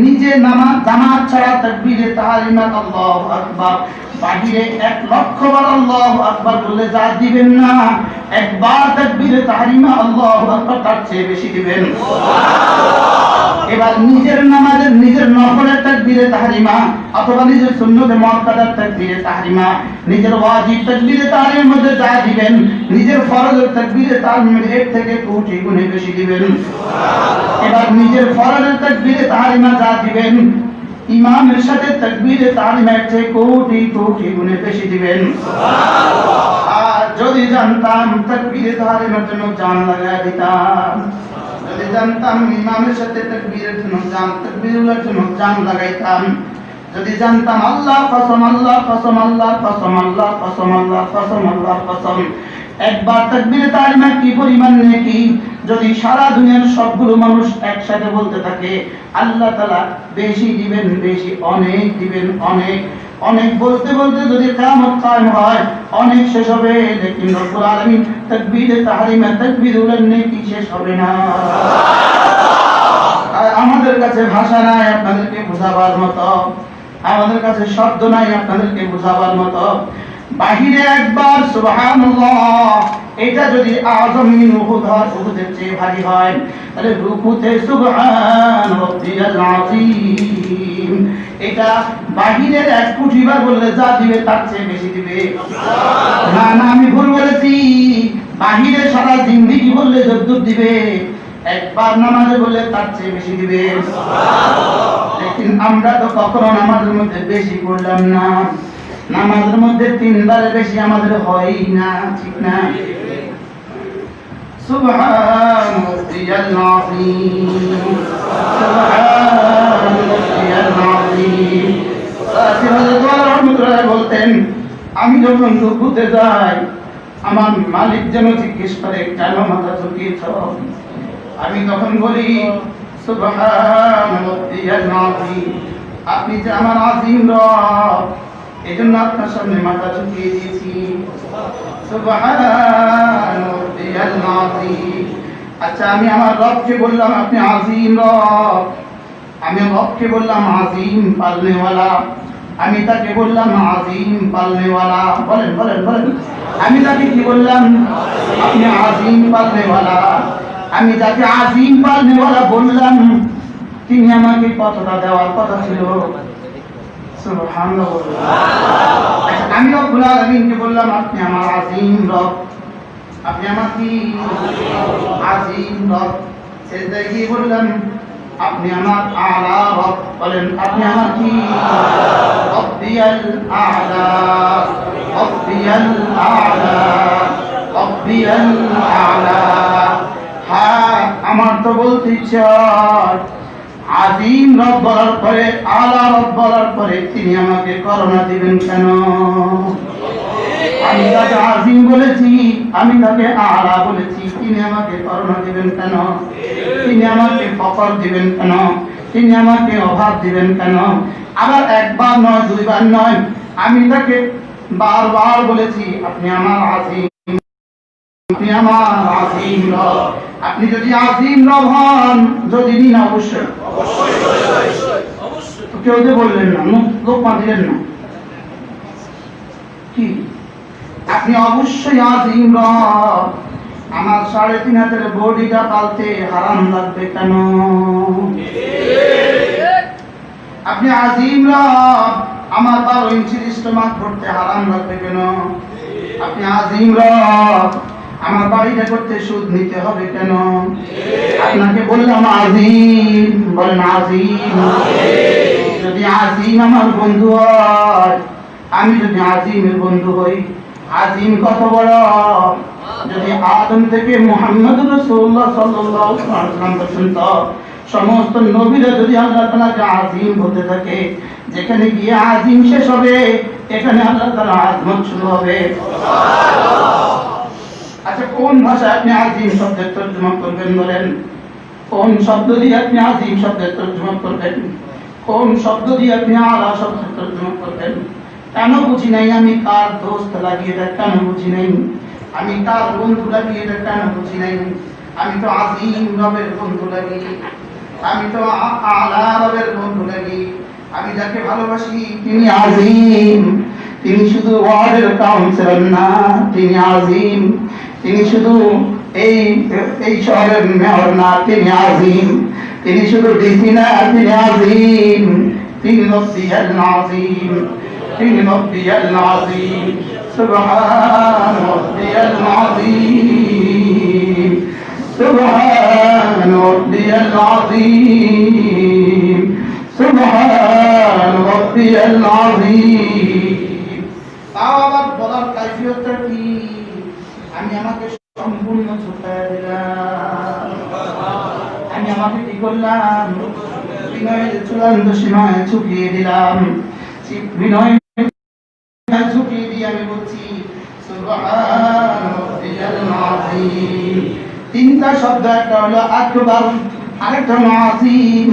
[SPEAKER 1] নিজে নামাজ জামাত ছাড়া তাকবীরে তাহরিমা আল্লাহু আকবার, বাহিরে 1,00,000 বার আল্লাহু আকবার বললে যা দিবেন না, একবার তাকবীরে তাহরিমা আল্লাহু আকবার তার চেয়ে বেশি দিবেন। এবার নিজের নামাজের নিজের নফলের তাকবীরে তাহরিমা অথবা নিজের সুন্নতে মুআক্কাদার তাকবীরে তাহরিমা, নিজের ওয়াজিব তাকবীরে তাহরিমার মধ্যে যা দিবেন, নিজের ফরজের তাকবীরে তাহরিমার এর থেকে কোটি গুণে বেশি দিবেন। এবার নিজের ফরজের তাকবীরে তাহরিমা যা দিবেন, ইমামের সাথে তাকবীরে তাহরিমার চেয়ে কোটি কোটি গুণে বেশি দিবেন। আর যদি জানতাম তাকবীরে তাহরিমার জন্য জান লাগায় দিতাম, যদি জানতাম ইমামের সাথে তাকবীরের জন্য জান, তাকবীরের জন্য জান লাগাইতাম, যদি জানতাম আল্লাহ কসম আল্লাহ কসম আল্লাহ কসম আল্লাহ কসম আল্লাহ কসম আল্লাহ কসম, একবার তাকবীরে তাহরিমা কি পরিমাণ নেকি, যদি সারা দুনিয়ার সবগুলো মানুষ একসাথে বলতে থাকে আল্লাহ তাআলা বেশি দিবেন, বেশি অনেক দিবেন, অনেক অনেক বলতে বলতে যদি কিয়ামত কায়েম হয় অনেক শেষ হবে, লেকিন রব্বুল আলামিন তাকবীরে তাহরিমা তাকবীরুল নেকি শেষ হবে না। আর আমাদের কাছে ভাষা নাই আপনাদেরকে বোঝাবার মতো, আমাদের কাছে শব্দ নাই আপনাদেরকে বোঝাবার মতো। বাহিরে একবার সুবহানাল্লাহ এটা যদি আযম মিন উহুদ হয়, উহুদের চেয়ে ভারী হয়, তাহলে রুকুতে সুবহান রাব্বিয়াল আযীম এটা বাহিরের 1 কোটি বার বললে যা দিবে তার চেয়ে বেশি দিবে। না না আমি ভুল বলেছি, বাহিরে সারা জিন্দেগি বললে যতদূর দিবে, একবার নামাজে বললে তার চেয়ে বেশি দিবে। লেকিন আমরা তো কখনো নামাজের মধ্যে বেশি পড়লাম না, নামাজের মধ্যে 3 বারের বেশি আমাদের হয়ই না, ঠিক না? সুবহান রাব্বিয়াল আযীম, সুবহান রাব্বিয়াল আযীম। হযরত ওমর রাহমাতুল্লাহ বলতেন, আমি যখন রুকুতে যাই আমার মালিক যেন জিজ্ঞেস করে কেন মাথা ঝুঁকিয়েছ, আমি তখন বলি সুবহান রাব্বিয়াল আযীম, আপনি যে আমার আযীম রব, এজন্য আপনার সামনে মাথা ঝুঁকিয়ে দিয়েছি। সুবহান রাব্বিয়াল আযীম। আচ্ছা আমি আমার রবকে বললাম আপনি আযীম রব, আমি রবকে বললাম আযীম পালনেওয়ালা, আমি তাকে বললাম আযীম পালনেওয়ালা, বলেন বলেন বলেন, আমি তাকে কি বললাম? আপনি আযীম পালনেওয়ালা। আমি যাকে আযীম পালনেওয়ালা বললাম তিনি আমাকে কতটা দেওয়ার কথা ছিল? সুবহানাল্লাহ। আমি রব্বুল আলামিনকে বললাম আপনি আমার আযীম রব, আপনি আমার কি আযীম রব। সেজদায় গিয়ে বললাম আপনি আমার আলা রব, বলেন আপনি আমার কি? রব্বিয়াল আ'লা, রব্বিয়াল আ'লা, রব্বিয়াল আ'লা। হ্যাঁ আমার তো বলতে ইচ্ছা, আযীম রব বলার পরে আলা রব বলার পরে তিনি আমাকে করোনা দিবেন কেন? আমি তাকে আযীম বলেছি, আমি তাকে আলা বলেছি, তিনি আমাকে করোনা দিবেন কেন? তিনি আমাকে ফকর দিবেন কেন? তিনি আমাকে অভাব দিবেন কেন? আবার একবার নয়, 2 বার নয়, আমি তাকে বারবার বলেছি আপনি আমার আযীম, আপনি আমার আযীম রব। আপনি যদি আযীম রব হন, যদি না অবশ্যই কেউ যে বললেন না, লোকমা দিলেন না, কি আপনি অবশ্যই আযীম রব। আমার 3.5 হাতের বডিটা পালতে হারাম লাগবে কেন? আপনি আযীম রব, আমার 12 ইঞ্চির স্টোমাক করতে হারাম লাগবে কেন? আপনি আযীম রব, আমার বাড়িটা করতে সুদ নিতে হবে কেন? আপনাকে বললাম আযীম, বলেন আযীম। যদি আযীম আমার বন্ধু হয়, আমি যদি আযীমের বন্ধু হই, আযীম কত বড়! যদি আদম থেকে মুহাম্মদুর রাসূলুল্লাহ সাল্লাল্লাহু আলাইহি ওয়াসাল্লাম পর্যন্ত সমস্ত নবীরা যদি আল্লাহ তাআলাকে আজিম বলতে থাকে, যেখানে গিয়ে আজিম শেষ হবে এখানে আল্লাহ তাআলা আজমত শুরু হবে। আচ্ছা, কোন ভাষায় আপনি আজিম শব্দের তর্জমা করবেন বলেন? কোন শব্দ দিয়ে আপনি আজিম শব্দের তর্জমা করবেন? কোন শব্দ দিয়ে আপনি আলা শব্দের তর্জমা করবেন? কেন বুঝি নাই আমি কার দোস্ত লাগিয়ে দেখ, কেন বুঝি নাই আমি কার বন্ধু লাগিয়ে দেখ, কেন বুঝি নাই আমি তো আজিম রবের বন্ধু লাগি, আমি তো আলা রবের বন্ধু লাগি। আমি যাকে ভালোবাসি তিনি আজিম, তিনি শুধু ওয়ার্ডের কাউন্সিলর না, তিনি আজিম। তিনি শুধু এই শহরের মেয়র না, তিনি আজিম। তিনি শুধু ডিসি না, তিনি আজিম। তিনি রব্বিয়াল আজিম, তিনি রব্বিয়াল আজিম। সুবহান রব্বিয়াল আজিম, সুবহান রব্বিয়াল আজিম, সুবহান রব্বিয়াল আজিম। তাও আবার বলার কাইফিয়তটা কি? আমি আমাকে সম্পূর্ণ ঝুঁকায় দিলাম, আমি আমাকে কি করলাম? বিনয়ের চূড়ান্ত সীমায় ঝুঁকিয়ে দিলাম। বিনয় ঝুঁকিয়ে দিয়ে আমি বলছি সুবহান রব্বিয়াল আযীম। তিনটা শব্দ, একটা হলো আকবার, আরেকটা হলো আজিম,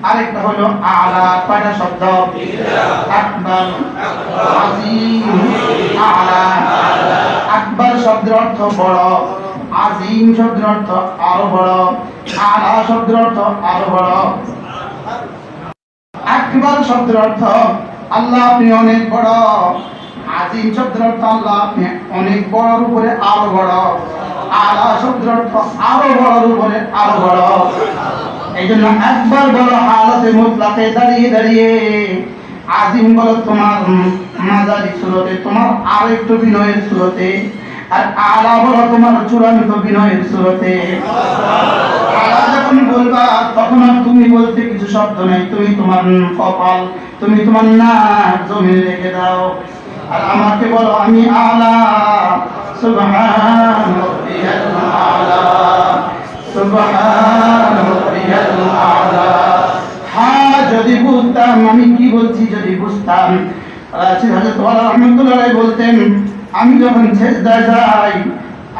[SPEAKER 1] আরেকটা হলো আলা। কয়টা শব্দ? আকবার, আজিম, আলা। আকবার শব্দের অর্থ বড়, আজিম শব্দের অর্থ আরো বড়, আলা শব্দের অর্থ আরো বড়। আকবার শব্দের অর্থ আল্লাহ আপনি অনেক বড়, আজিম শব্দের অর্থ আল্লাহ আপনি অনেক বড়র উপরে আরো বড়, আলা শব্দের অর্থ আরো বড়র উপরে আরো বড়। এই জন্য একবার বলো হালতে মুতলাকে দাঁড়িয়ে দাঁড়িয়ে, আজিম বলো তোমার মাঝারি সুরতে, তোমার আরো একটু বিনয়ের সুরতে, আর আলা বলো তোমার চূড়ান্ত বিনয়ের সুরতে। আলা যখন বলবা তখন আর তুমি বলতে কিছু শব্দ নেই, তুমি তোমার কপাল, তুমি তোমার নাক জমিনে রেখে দাও, আর আমাকে বলো আমি আলা। সুবহান রব্বিয়াল আলা, সুবহান রব্বিয়াল আলা। হ্যাঁ, যদি বুঝতাম আমি কি বলছি, যদি বুঝতাম। রাশিদ হযরত ওয়ালা রাহমাতুল্লাহ আলাইহি বলতেন, আমি যখন সেজদায় যাই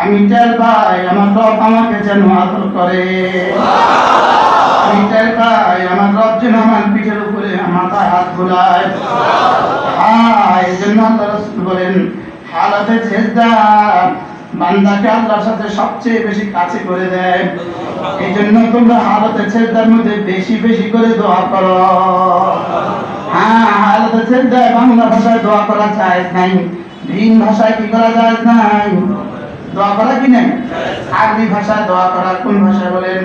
[SPEAKER 1] আমি টের পাই আমার রব আমাকে যেন আদর করে, আমি টের পাই আমার রব যেন আমার পিঠের উপরে মাথায় হাত বুলায়। হ্যাঁ, এই জন্য আল্লাহ রাসূল বলেন হালাতে সেজদা বান্দাকে আল্লাহর সাথে সবচেয়ে বেশি কাছে করে দেয়। এই জন্য তোমরা হালাতে সেজদার মধ্যে বেশি বেশি করে দোয়া করো। হ্যাঁ, হালাতে সেজদায় বাংলা ভাষায় দোয়া করা জায়েজ নাই, ভিন ভাষায় কি করা জায়েজ নাই? দোয়া করা কি নাই? আরবি ভাষায় দোয়া করা। কোন ভাষায় বলেন?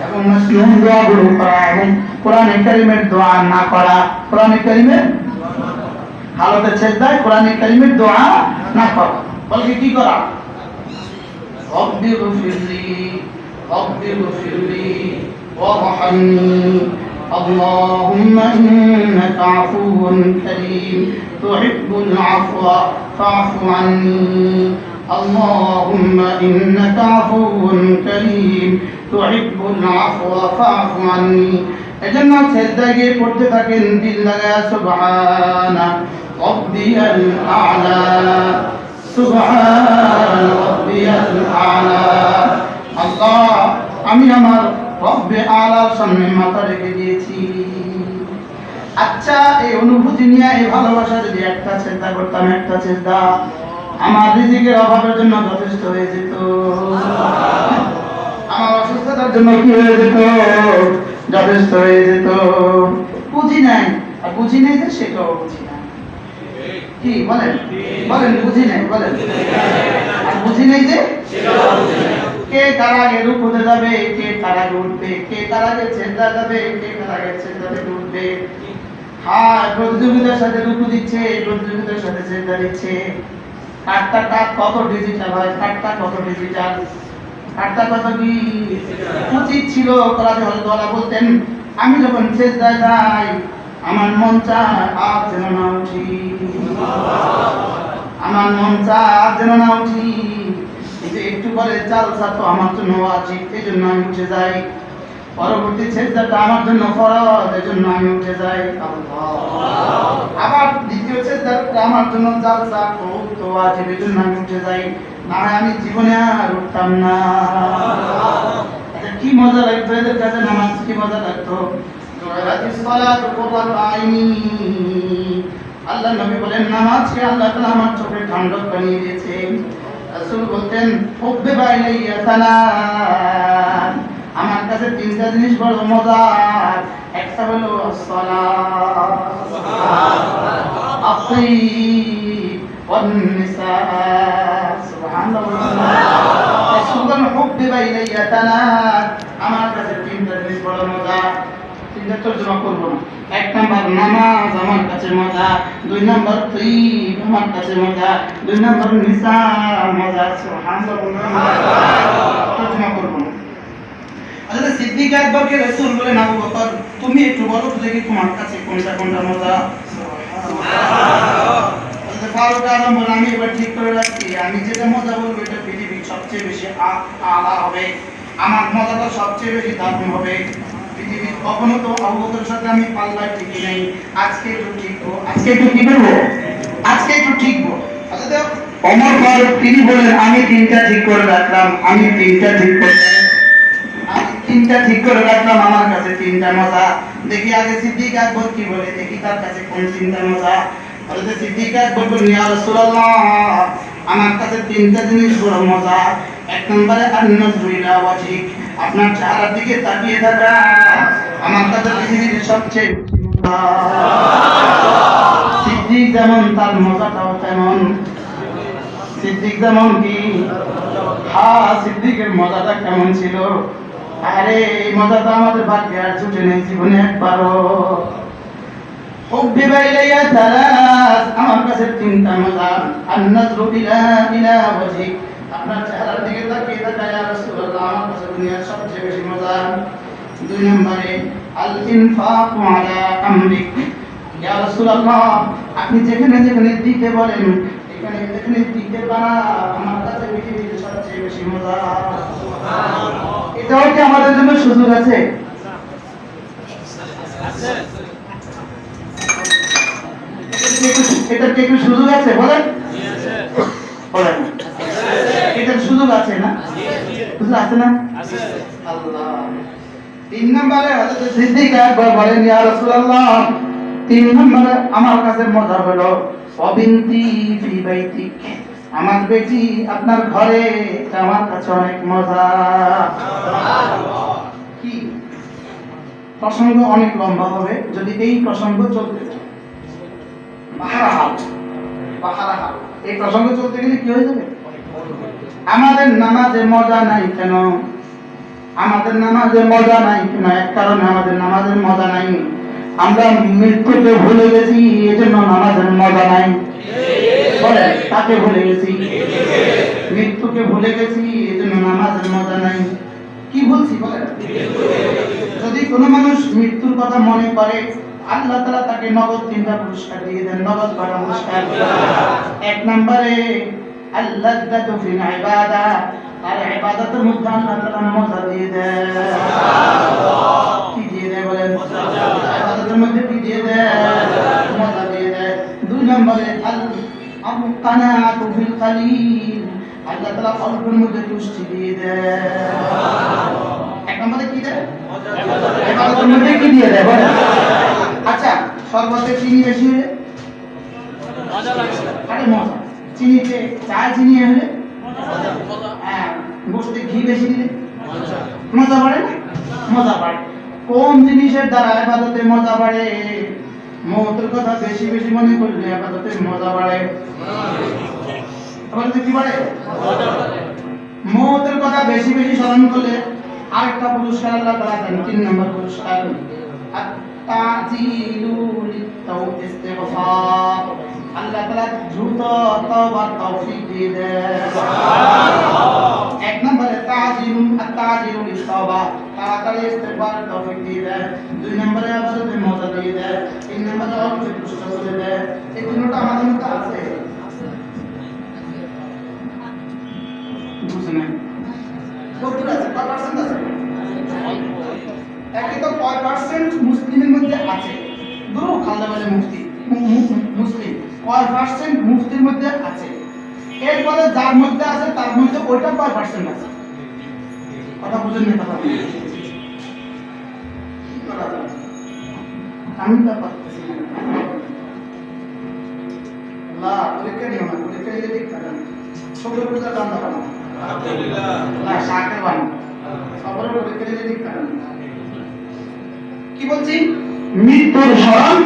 [SPEAKER 1] এবং মুসলিম দোয়াগুলো করা এবং কোরআনে কারীমের দোয়া না করা। কোরআনে কারীমের হালতে সেজদায় কোরআনে কারীমের দোয়া না করা, বলকে কি করা? রব্বি গফিরলি, রব্বি গফিরলি ওয়ারহামনি, আল্লাহুম্মা ইন্নাকা আফুউন কারীম তুহিব্বুল আফওয়া ফাআফু আন্নি, আল্লাহুম্মা ইন্নাকা আফুউন কারীম তুহিব্বুল আফওয়া ফাআফু আন্নি। এজন্য সেজদায় গিয়ে পড়তে থাকেন দিল লাগায়া সুবহানা রব্বিয়াল আ'লা, সুবহান রব্বিয়াল আ'লা। আল্লাহ আমি আমার রব্বে আলার সামনে মাথা রেখে দিয়েছি। আচ্ছা, এই অনুভূতি নিয়ে এই ভালোবাসা যদি একটা চিন্তা করতাম, একটা চিন্তা আমার রিজিকের অভাবের জন্য যথেষ্ট হয়ে যেত, আমার অসুস্থতার জন্য কি হয়ে যেত? যথেষ্ট হয়ে যেত। বুঝি নাই, আর বুঝি নাই যে সেটাও বুঝি না। কি বলেন? বলেন বুঝি নাই, বলেন। আর বুঝি নাই যে কে কার আগে রুকুতে যাবে, কে কার আগে উঠবে, কে কার আগে সেজদা যাবে, কে কার আগে সেজদাতে উঠবে। হ্যাঁ, প্রতিযোগিতার সাথে রুকু দিচ্ছে, প্রতিযোগিতার সাথে সেজদা দিচ্ছে। কাটটা কাট কত ডিজিটাল হয়, কাটটা কত ডিজিটাল, কাটটা কত কি উচিত ছিল। কলাতে হযরত ওয়ালা বলতেন, আমি যখন সেজদায় যাই আমার মন চায় আর যেন না উঠি, আমার মন চায় আর যেন না উঠি। এই যে একটু পরে জালসা তো আমার জন্য ওয়াজিব, এই জন্য আমি উঠে যাই। পরবর্তী সেজদাটা আমার জন্য ফরজ, এজন্য আমি উঠে যাই। আল্লাহ। আবার দ্বিতীয় সেজদাটা আমার জন্য জালসা তো ওয়াজিব, এজন্য আমি উঠে যাই। না হয় আমি জীবনে আর উঠতাম না। কি মজা লাগতো এদের কাছে নামাজ, কি মজা লাগতো। আল্লাহ নবী বলেন নামাজকে আল্লাহ তাআলা আমার চোখে ঠান্ডক বানিয়ে দিয়েছেন। রাসূল বলতেন হুব্বে বাইলাইয়া সালাত, আমার কাছে তিনটা জিনিস বড় মজার। একটা হলো সালাত, আত-তাইব ওয়ান নিসা। সুবহানাল্লাহ। রাসূল বলেন হুব্বে বাইলাইয়া সালাত, আমার কাছে তিনটা জিনিস বড় মজার। তিনটা তর্জমা করব না। এক নাম্বার নামাজ আমার কাছে মজা, দুই নাম্বার তাইব আমার কাছে মজা, দুই নাম্বার নিসা মজা। সুবহানাল্লাহ। তর্জমা করব না। হযরত সিদ্দিক আকবরকে রাসূল বলেন আবু বকর তুমি একটু বলো তো দেখি তোমার কাছে কোনটা কোনটা মজা। সুবহানাল্লাহ। হযরত ফারুক আযম বলেন আমি এবার ঠিক করে রাখছি, আমি যেটা মজা বলবো এটা পৃথিবীর সবচেয়ে বেশি আলা হবে, আমার মজাটা সবচেয়ে বেশি দারুণ হবে। পৃথিবীর কখনো তো আবু বকরের সাথে আমি পাল্লায় ঠিকই নেই। আজকে একটু ঠিকবো, আজকে একটু কি করবো, আজকে একটু ঠিকবো। হযরত ওমর ফারুক তিনি বলেন আমি তিনটা ঠিক করে রাখলাম, আমি তিনটা ঠিক করে রাখলাম, আমার কাছে তিনটা মজা। দেখি আগে সিদ্দিক আকবর কি বলে, দেখি তার কাছে কোন তিনটা মজা। হযরত সিদ্দিক আকবর বলেন ইয়া রাসূলুল্লাহ আমার কাছে তিনটা জিনিস বড় মজা। এক নম্বরে আন-নাজরু ইলা ওয়াজহিক, আপনার চেহারার দিকে তাকিয়ে থাকা আমার কাছে পৃথিবীর সবচেয়ে মজা। সিদ্দিক যেমন তার মজাটাও তেমন। সিদ্দিক যেমন কি সিদ্দিকের মজাটা কেমন ছিল, আরে এই মজাটা আমাদের ভাগ্যে আর জুটে নেই জীবনে একবারও। হুব্বে বাইলাইয়া সালাত, আমার কাছে তিনটা মজা। আন-নাজরু ইলা ওয়াজহিক, আপনার চেহারার দিকে তাকিয়ে থাকা ইয়া রাসূলুল্লাহ আমার কাছে দুনিয়ার সবচেয়ে বেশি মজা। দুই নম্বরে আল-ইনফাকু আলা আমরিক, ইয়া রাসূলুল্লাহ আপনি যেখানে যেখানে দিতে বলেন এখানে যেখানে দিতে পারা আমার কাছে পৃথিবীর সবচেয়ে বেশি মজা। সুবহানাল্লাহ। এটাও কি আমাদের জন্য সুযোগ আছে? আছে। এটা কি একটু সুযোগ আছে বলেন? বলেন এটার সুযোগ আছে না? সুযোগ আছে না? আছে। আল্লাহ। তিন নম্বরে হযরত সিদ্দিক আকবর বলেন ইয়া রাসূলুল্লাহ তিন নম্বরে আমার কাছে মজা হলো অবিনতি ফি বাইতিক, আমার বেটি আপনার ঘরে, এটা আমার কাছে অনেক মজা। সুবহানাল্লাহ। কি প্রসঙ্গ অনেক লম্বা হবে যদি এই প্রসঙ্গ চলতে থাকে। বাহারাহাল এই প্রসঙ্গ চলতে গেলে কি হয়ে যাবে? আমাদের নামাজে মজা নাই কেন? আমাদের নামাজে মজা নাই কেন? এক কারণে আমাদের নামাজের মজা নাই, আমরা মৃত্যুকে ভুলে গেছি, এজন্য নামাজের মজা নাই। বলে তাকে ভুলে গেছি, মৃত্যুকে ভুলে গেছি, এজন্য নামাজের মজা নাই। কি বলছি বলেন? যদি কোনো মানুষ মৃত্যুর কথা মনে করে আল্লাহ তাআলা তাকে নগদ তিনটা পুরস্কার দিয়ে দেন, নগদ করা পুরস্কার। এক নম্বরে আল্লাযযাতু ফিল ইবাদা, আর ইবাদতের মধ্যে আল্লাহ তাআলা মজা দিয়ে দেন। সুবহানাল্লাহ। কি দিয়ে দেন বলেন? ইবাদতের মধ্যে কি দিয়ে দেন? মজা দিয়ে দেন। দুই নম্বরে আল-কানাআতু ফিল কালিল, আল্লাহ তাআলা অল্পের মধ্যে তুষ্টি দিয়ে দেন। সুবহানাল্লাহ। এক নম্বরে কি দেন? ইবাদতের মধ্যে কি দিয়ে দেন বলেন? আচ্ছা শরবতে চিনি বেশি হলে মজা লাগে, আরে মজা। চিনিতে চা চিনি হলে মজা। হ্যাঁ গোশতে ঘি বেশি দিলে মজা বাড়ে না? মজা বাড়ে। কোন জিনিসের দ্বারা ইবাদতে মজা বাড়ে? মওতের কথা বেশি বেশি মনে করলে ইবাদতে মজা বাড়ে। ইবাদতে কি বাড়ে? মজা বাড়ে। মওতের কথা বেশি বেশি স্মরণ করলে আরেকটা পুরস্কার আল্লাহ তাআলা দেন, 3 নম্বর পুরস্কার তাজিলু ইস্তিগফার, আল্লাহ তাআলা দ্রুত তওবার তৌফিক দিয়ে দেন। সুবহানাল্লাহ। এক নম্বরে তাজিলু ইস্তিগফার, তাড়াতাড়ি ইস্তিগফার তৌফিক দিয়ে দেন। দুই নম্বরে ইবাদতের মজা দিয়ে দেন। তিন নম্বরে অল্প পুরস্কার করে দেন। এই তিনটা আমাদের মধ্যে আছে। বুঝছেন? কত আছে? কত পার্সেন্ট আছে? কয় পার্সেন্ট মুফতির মধ্যে আছে, এরপরে যার মধ্যে আছে তার মধ্যে ওইটা কয় পার্সেন্ট আছে। কথা বুঝেন না? কথা কি করা যায়? আমি তা পারতেছি না। আল্লাহ পরীক্ষা নিও না, পরীক্ষা নিলে ঠিক থাকে না। ছোট পূজা দান দেওয়া না, আল্লাহ শাকের বানো সবরের পরীক্ষা নিলে ঠিক থাকে না। কি বলছি? মৃত্যুর স্মরণ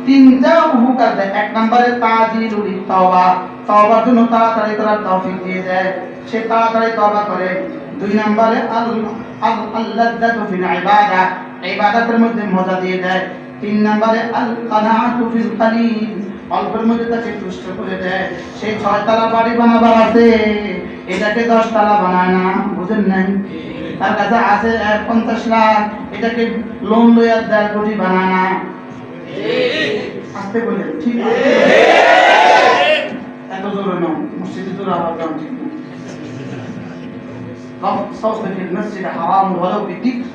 [SPEAKER 1] তিনটা উপকার দেয়। এক নম্বরে তাজিলুল তাওবা, তওবার জন্য তাড়াতাড়ি করার তৌফিক দিয়ে দেয়, সে তাড়াতাড়ি তওবা করে। দুই নম্বরে আল-লাযযাতু ফিল ইবাদা, ইবাদতের মধ্যে মজা দিয়ে দেয়। তিন নম্বরে আল-কানাআতু ফিল কালিল, অল্পের মধ্যে তাকে তুষ্ট করে দেয়। সেই 6 তলা বাড়ি বানাবার আছে, এটাকে 10 তলা বানায় না। বুঝেন নাই? তার কাছে আছে 50 লাখ, এটাকে লোন লইয়া 1.5 কোটি বানায় না। আসতে বলে ঠিক আছে? এত জোরে নাও, মসজিদে জোরে আওয়াজ দাও, ঠিক না? رفع الصوت في المسجد حرام ولو بالذكر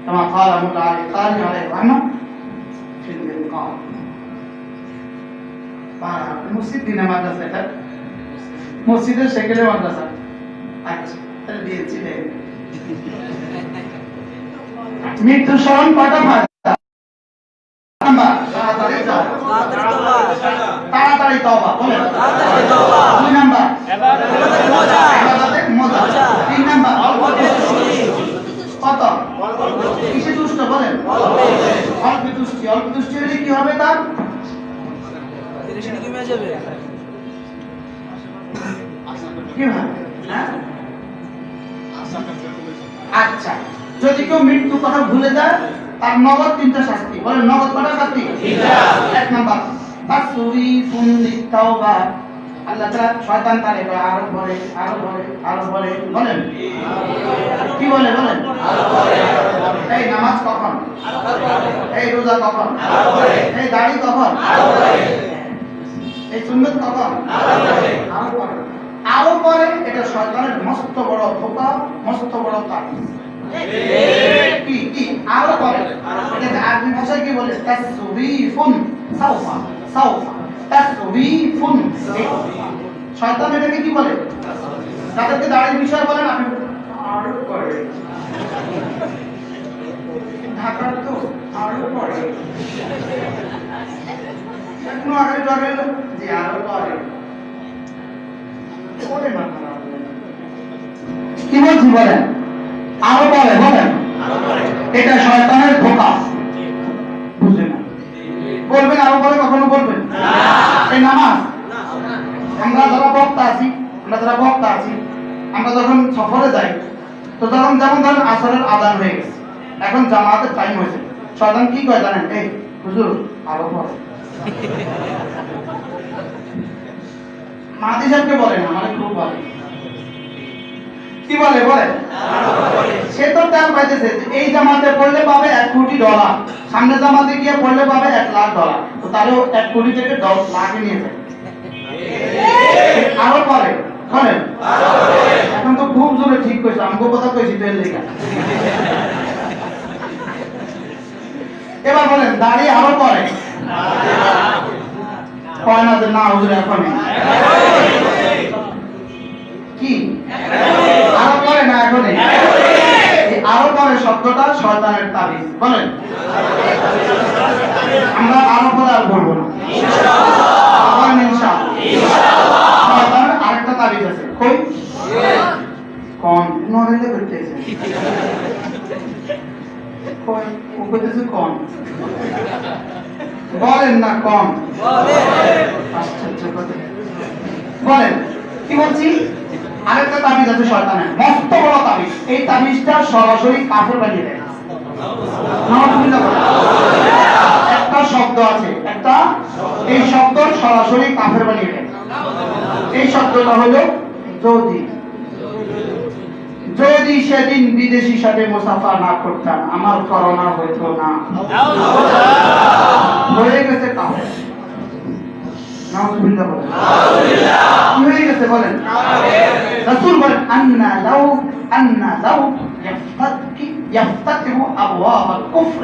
[SPEAKER 1] كما قال مولا القاري عليه الرحمة في الإلقاء. المسجد دينا مدرسة مسجد شكل مدرسة. আচ্ছা তাহলে দিয়েছি রে। মৃত্যু স্মরণ কয়টা ভাগ? নাম্বার তাড়াতাড়ি তওবা বলেন। দুই নাম্বার ইবাদতের মজা। তিন নাম্বার কত? কিসে তুষ্ট বলেন? অল্প তুষ্টি। অল্প তুষ্টি হলে কি হবে তার? কি হয়? হ্যাঁ? আচ্ছা, যদি কেউ মৃত্যু কথা ভুলে যায় তার নগদ 3টা শাস্তি। বলেন নগদ কটা শাস্তি? 1 নাম্বার তাসরিফুন লিতাওবা, আল্লাহ তাআলা শয়তান তারে আরো বলে আরো বলে আরো বলে। বলেন কি বলে? বলেন আরো বলে। এই নামাজ কখন? আরো বলে। এই রোজা কখন? আরো বলে। এই দাড়ি কখন? আরো বলে। এই সুন্নাত কখন? আরো বলে। আরো বলে। আরো পরে এটা শয়তানের মস্ত বড় ধোঁকা, মস্ত বড় তাবিজ। কি কি আরো পরে? এটা আরবি ভাষায় কি বলে? তাসরিফুন সাওফা, সাওফা তাসরিফুন। শয়তান এটাকে কি বলে? যাদেরকে দাড়ির বিষয় বলেন আপনি আরো পরে, ঢাকার তো আরো পরে, কোনো আগে ধরে যে আরো পরে কি বলছি বলেন? আরো পরে। বলেন এটা শয়তানের ধোঁকা। বুঝলেন না? বলবেন আরো পরে, কখনো বলবেন এই নামাজ। আমরা যারা বক্তা আছি, আমরা যখন সফরে যাই, তো তখন যেমন ধরেন আসরের আযান হয়ে গেছে, এখন জামাতের টাইম হয়েছে, শয়তান কি কয় জানেন? এই হুজুর আরো পরে। মাহাদি সাহেবকে বলেন, আমাদের খুব ভালো কি বলে? বলে সে তো টাকা পাইতেছে, এই জামাতে পড়লে পাবে $1 কোটি, সামনে জামাতে গিয়ে পড়লে পাবে $1,00,000, তো তারও 1 কোটি থেকে 10 লাখ নিয়ে যায়। আরো পরে। বলেন এখন তো খুব জোরে ঠিক কইছে, আমাকে কথা কইছি তো এর লেখা। এবার বলেন দাড়ি আরো পরে কয় না যে না হুজুর এখন কি আরো পরে না এখন আরো পরে শব্দটা শয়তানের তাবিজ। বলেন আমরা আরো পরে আর বলবো না ইনশাআল্লাহ। শয়তানের আরেকটা তাবিজ আছে, কই কোন নরেলে করতেছে, কই ও কইতেছে কোন, বলেন না কোন। আশ্চর্য কথা। বলেন কি বলছি? আরেকটা তাবিজ আছে শয়তানের, মস্ত বড় তাবিজ। এই তাবিজটা সরাসরি কাফের বানিয়ে দেয়। একটা শব্দ আছে, এই শব্দ সরাসরি কাফের বানিয়ে দেয়। এই শব্দটা হলো যদি। যদি সেদিন বিদেশির সাথে মুসাফা না করতাম আমার করোনা হইতো না। হয়ে গেছে কাফের। নাউযুবিল্লাহ বলেন। কি হয়ে গেছে বলেন? রাসূল বলেন আন্না লাউ ইয়াফতাতিহু আবওয়াবাল কুফর,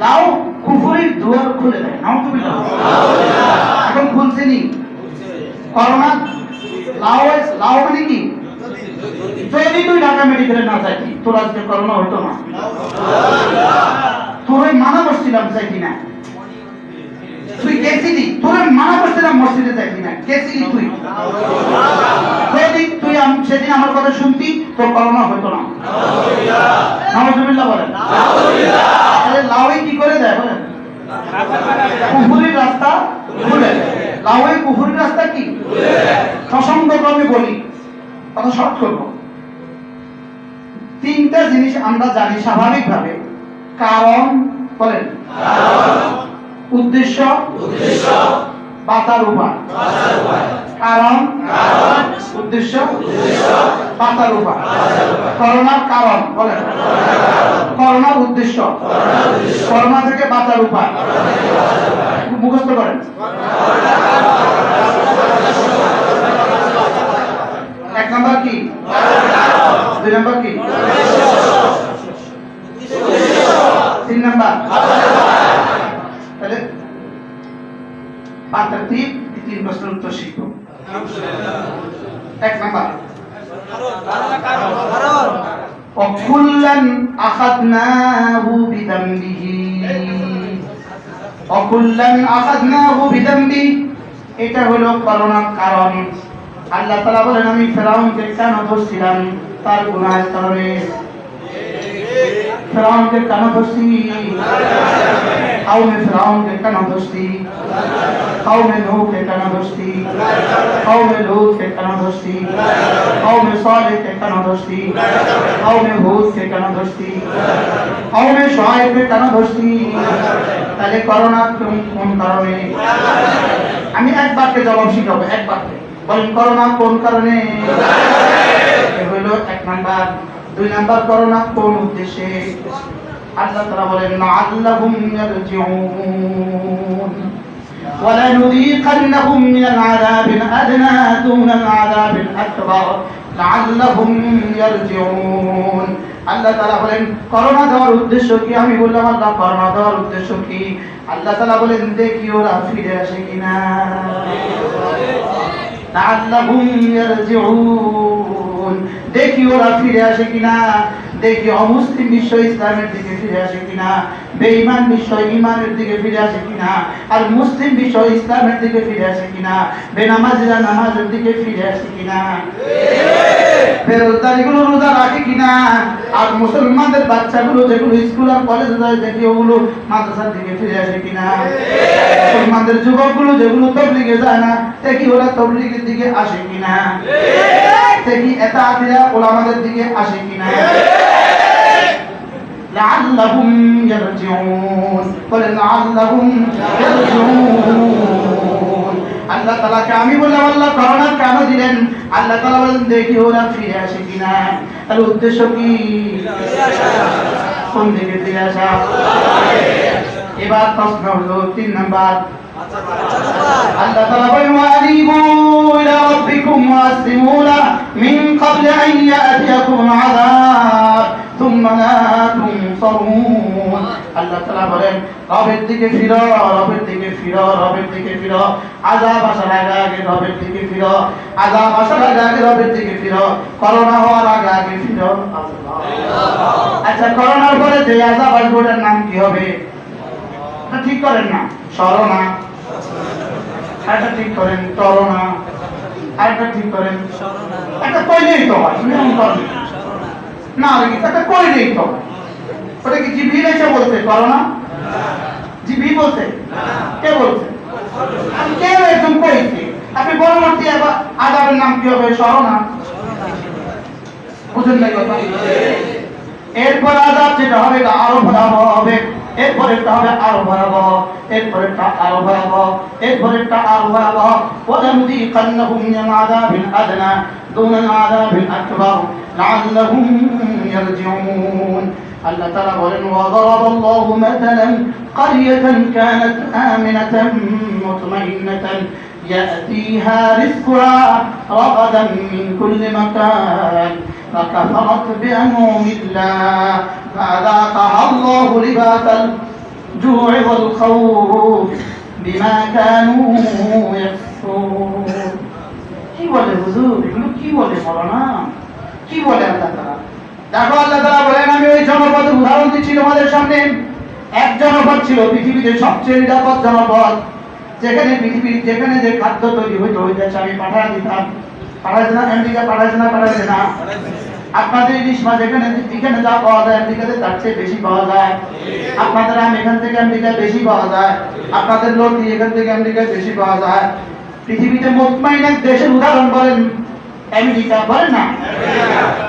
[SPEAKER 1] লাউ কুফরের দুয়ার খুলে দেয়। নাউযুবিল্লাহ। এখন খুলছেনি করোনা লাও মানে কি? যদি তুই ঢাকা মেডিকেলে না যাইতি তোর আজকে করোনা হইতো না। তোরে মানা করছিলাম যাইতি না, তুই গেছিলি, তোরে মানা করছিলাম মসজিদে যাইতি না, গেছিলি তুই। সেদিন তুই সেদিন আমার কথা শুনতি তোর করোনা হইতো না। নাউজুবিল্লাহ বলেন। তাহলে লাউই কি করে দেয় বলেন? কুফুরির রাস্তা খুলে দেয়। লাউই কুফুরির রাস্তা কি? সসংখ্যক্রমে বলি, কথা শর্ট করবো। তিনটা জিনিস আমরা জানি স্বাভাবিকভাবে, কারণ বলেন, উদ্দেশ্য, বাঁচার উপায়। কারণ, উদ্দেশ্য, বাঁচার উপায়। করোনার কারণ বলেন, করোনার উদ্দেশ্য, করোনা থেকে বাঁচার উপায়। মুখস্থ করেন। এক নাম্বার কি? দুই নাম্বার কি? তিন নাম্বার। তাহলে পাঁচটা তিন প্রশ্নের উত্তর শিখব। এক নাম্বার, وكلا أخذناه بذنبه وكلا أخذناه بذنبه। এটা হলো করোনার কারণ। আল্লাহ তাআলা বলেন আমি ফেরাউনকে কেন ধরছিলাম? তার গুনাহের কারণে। ফেরাউনকে কেন ধরছি? কওমে ফেরাউনকে কেন ধরছি? কওমে নূহকে কেন ধরছি? কওমে লূতকে কেন ধরছি? কওমে সালেহকে কেন ধরছি? কওমে হুদকে কেন ধরছি? কওমে শুআয়বকে কেন ধরছি? তাহলে করোনা কোন কারণে? আমি এক বাক্যে জবাব শিখাবো, এক বাক্যে বলেন করোনা কোন কারণে? হলো এক নাম্বার। দুই নাম্বার, করোনা কোন উদ্দেশ্যে? আল্লাহ তাআলা বলেন লাআল্লাহুম ইয়ারজিউন ولنذيقنهم من العذاب الأدنى دون العذاب الأكبر لعلهم يرجعون। আল্লাহ তাআলা বলেন করোনা দেওয়ার উদ্দেশ্য কি? আমি বললাম আল্লাহ করোনা দেওয়ার উদ্দেশ্য কি? আল্লাহ তাআলা বলেন দেখি ওরা ফিরে আসে কিনা। লাআল্লাহুম ইয়ারজিউন, দেখি ওরা ফিরে আসে কিনা, দেখি অমুসলিম বিশ্ব ইসলামের দিকে ফিরে আসে কিনা, বেঈমান বিশ্ব ঈমানের দিকে ফিরে আসে কিনা, আর মুসলিম বিশ্ব ইসলামের দিকে ফিরে আসে কিনা, বেনামাজিরা নামাজের দিকে ফিরে আসে কিনা, বেরোজগারিগুলো রোজা রাখে কিনা, আর মুসলমানদের বাচ্চাগুলো যেগুলো স্কুল আর কলেজে যায় দেখি ওগুলো মাদ্রাসার দিকে ফিরে আসে কিনা, মুসলমানদের যুবকগুলো যেগুলো তবলিগে যায় না দেখি ওরা তবলিগের দিকে আসে কিনা, দেখি এতাআতিরা উলামাদের দিকে আসে কিনা। লাআল্লাহুম ইয়ারজিউন, বলেন লাআল্লাহুম ইয়ারজিউন। আল্লাহ তাআলাকে আমি বললাম আল্লাহ করোনা কেন দিলেন? আল্লাহ তাআলা বলেন দেখি ওরা ফিরে আসে কিনা। তাহলে উদ্দেশ্য কি? কোন দিকে ফিরে আসা? এবার প্রশ্ন হলো তিন নাম্বার। আল্লাহ তাআলা বলেন ওয়ানিবু ইলা রাব্বিকুম ওয়াসলিমু লাহু মিন ক্বাবলি আন ইয়াতিয়াকুম আযাব সুম্মা লা তুনসারুন। আল্লাহ তাআলা বলেন রবের দিকে ফিরো, রবের দিকে ফিরো, রবের দিকে ফিরো। আযাব আসার আগে আগে রবের দিকে ফিরো, আযাব আসার আগে আগে রবের দিকে ফিরো, করোনা হওয়ার আগে আগে ফিরো। আচ্ছা করোনার পরে যে আযাব আসবে ওটার নাম কি হবে? ঠিক করেন না, করোনা। আরেকটা ঠিক করেন করোনা, আরেকটা ঠিক করেন একটা কইলেই তো হয়, নিয়ম করেন না একটা কইলেই তো হয়। ওটা কি জিভি এসে বলছে করোনা? জিভি বলছে? কে বলছে? কেউ একজন কইছে। আপনি পরবর্তী আযাবের নাম কি হবে? করোনা। বুঝেন না কথা? এরপর আযাব যেটা হবে আরো ভয়াবহ হবে, এরপরেরটা হবে আরো ভয়াবহ, এরপরেরটা আরো ভয়াবহ, এরপরেরটা আরো ভয়াবহ। ওয়ালানুযীকান্নাহুম মিনাল আযাবিল আদনা দুনাল আযাবিল আকবার লাআল্লাহুম ইয়ারজিউন। আল্লাহ তাআলা বলেন ওয়াদারাবাল্লাহু মাতালান ক্বরিয়াতান কানাত আমিনাতান মুতমাইন্নাতান يأتيها رزقها رغدا من كل مكان فكفرت بأنعم الله فأذاقها الله لباس الجوع والخوف بما كانوا يكفرون। বলে মৌলানা, কি বলে আল্লাহ তাআলা? দেখো আল্লাহ তাআলা বলেন, আমি ওই জনপদের উদাহরণ দিচ্ছি তোমাদের সামনে। এক জনপদ ছিল পৃথিবীতে সবচেয়ে নিরাপদ জনপদ, যেখানে পৃথিবীর যেখানে যে খাদ্য তৈরি হইতো ওই দেশে আমি পাঠায় দিতাম। পাঠাইছে না আমেরিকা? পাঠাইছে না? পাঠাইছে না? আপনাদের ইলিশ মাছ এখানে যা পাওয়া যায় আমেরিকাতে তার চেয়ে বেশি পাওয়া যায়। আপনাদের আম এখান থেকে আমেরিকায় বেশি পাওয়া যায়। আপনাদের লতি এখান থেকে আমেরিকায় বেশি পাওয়া যায়। পৃথিবীতে মুতমাইন এক দেশের উদাহরণ বলেন আমেরিকা, বলেন না?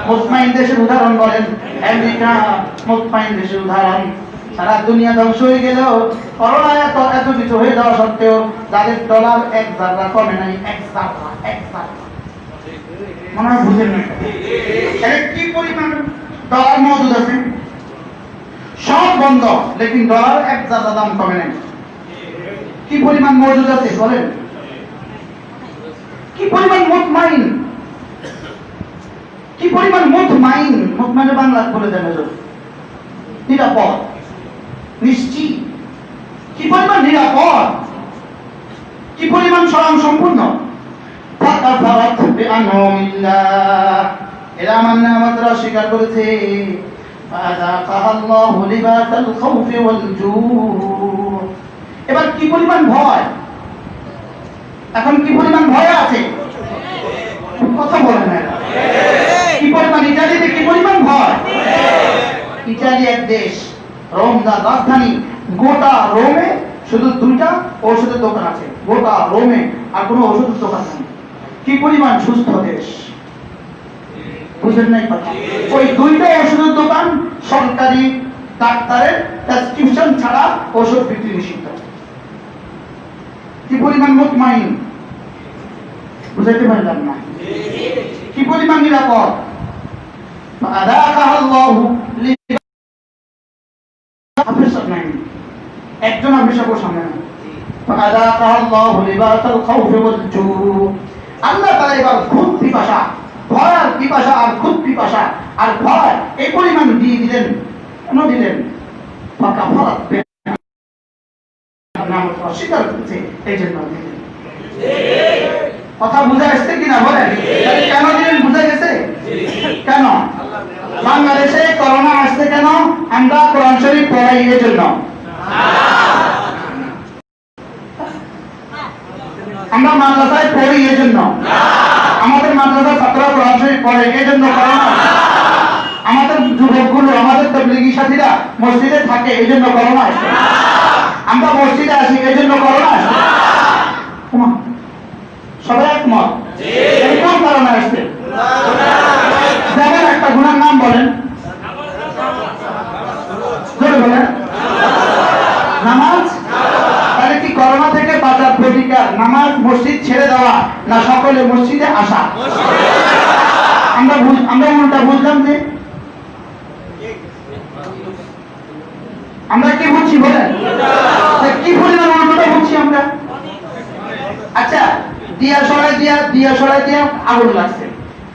[SPEAKER 1] মুতমাইন দেশের উদাহরণ বলেন আমেরিকা, মুতমাইন দেশের উদাহরণ। সারা দুনিয়া ধ্বংস হয়ে গেলেও করোনা এত কিছু হয়ে যাওয়া সত্ত্বেও যাদের ডলার এক জায়গা কমে নাই, এক জায়গা মনে হয় বুঝেন না কি পরিমাণ ডলার মজুদ আছে। সব বন্ধ, লেকিন ডলার এক জায়গা দাম কমে নাই। কি পরিমাণ মজুদ আছে বলেন? কি পরিমাণ মুতমাইন, কি পরিমাণ মুতমাইন। মুতমাইন বাংলা বলে দেন নিরাপদ, নিশ্চিত। কি পরিমাণ নিরাপদ, কি পরিমাণ স্বয়ং সম্পূর্ণ। এরা আমার নিয়ামত অস্বীকার করেছে। এবার কি পরিমাণ ভয়, এখন কি পরিমাণ ভয় আছে কথা বলে না। কি পরিমাণ ইটালিতে কি পরিমাণ ভয়। ইটালি এক দেশ, রোম যার রাজধানী, গোটা রোমে শুধু 2টা ওষুধের দোকান আছে, গোটা রোমে আর কোনো ওষুধের দোকান নেই। কি পরিমাণ সুস্থ দেশ, বুঝেন নাই কথা? ওই 2টা ওষুধের দোকান সরকারি ডাক্তারের প্রেসক্রিপশন ছাড়া ওষুধ বিক্রি নিষিদ্ধ। কি পরিমাণ মুতমাইন, বুঝাইতে পারলাম না? কি পরিমাণ নিরাপদ। একজন অভিশাপ সামনে আল্লাহ তাআলা এবার খুব পিপাসা, ভয় আর পিপাসা আর খুব পিপাসা আর ভয় এই পরিমাণ দিয়ে দিলেন। কেন দিলেন? অস্বীকার করছে এই জন্য দিলেন। কথা বুঝা আসছে কিনা বলেন? কেন দিলেন বুঝা গেছে? কেন বাংলাদেশে করোনা আসছে? কেন? আমরা কোরআন শরীফ পড়াই এই জন্য। আমরা মাদ্রাসায় পড়ি এই জন্য। আমাদের মাদ্রাসার ছাত্ররা কোরআন শরীফ পড়ে এই জন্য করোনা। আমাদের যুবকগুলো, আমাদের তাবলীগী সাথীরা মসজিদে থাকে এই জন্য করোনা আসছে। আমরা মসজিদে আসি এই জন্য করোনা আসছে। সবাই একমত? কোন কারণে আসছে? যেমন একটা গুনার নাম বলেন, বলেন নামাজ। তাহলে কি করোনা থেকে বাঁচার প্রতিকার নামাজ, মসজিদ ছেড়ে দেওয়া, না সকলে মসজিদে আসা? আমরা উল্টা বুঝলাম যে আমরা কি বুঝছি বলেন? কি পরিমাণ উল্টোটা বুঝছি আমরা। আচ্ছা, দিয়া সরাই দিয়া আগুন লাগছে,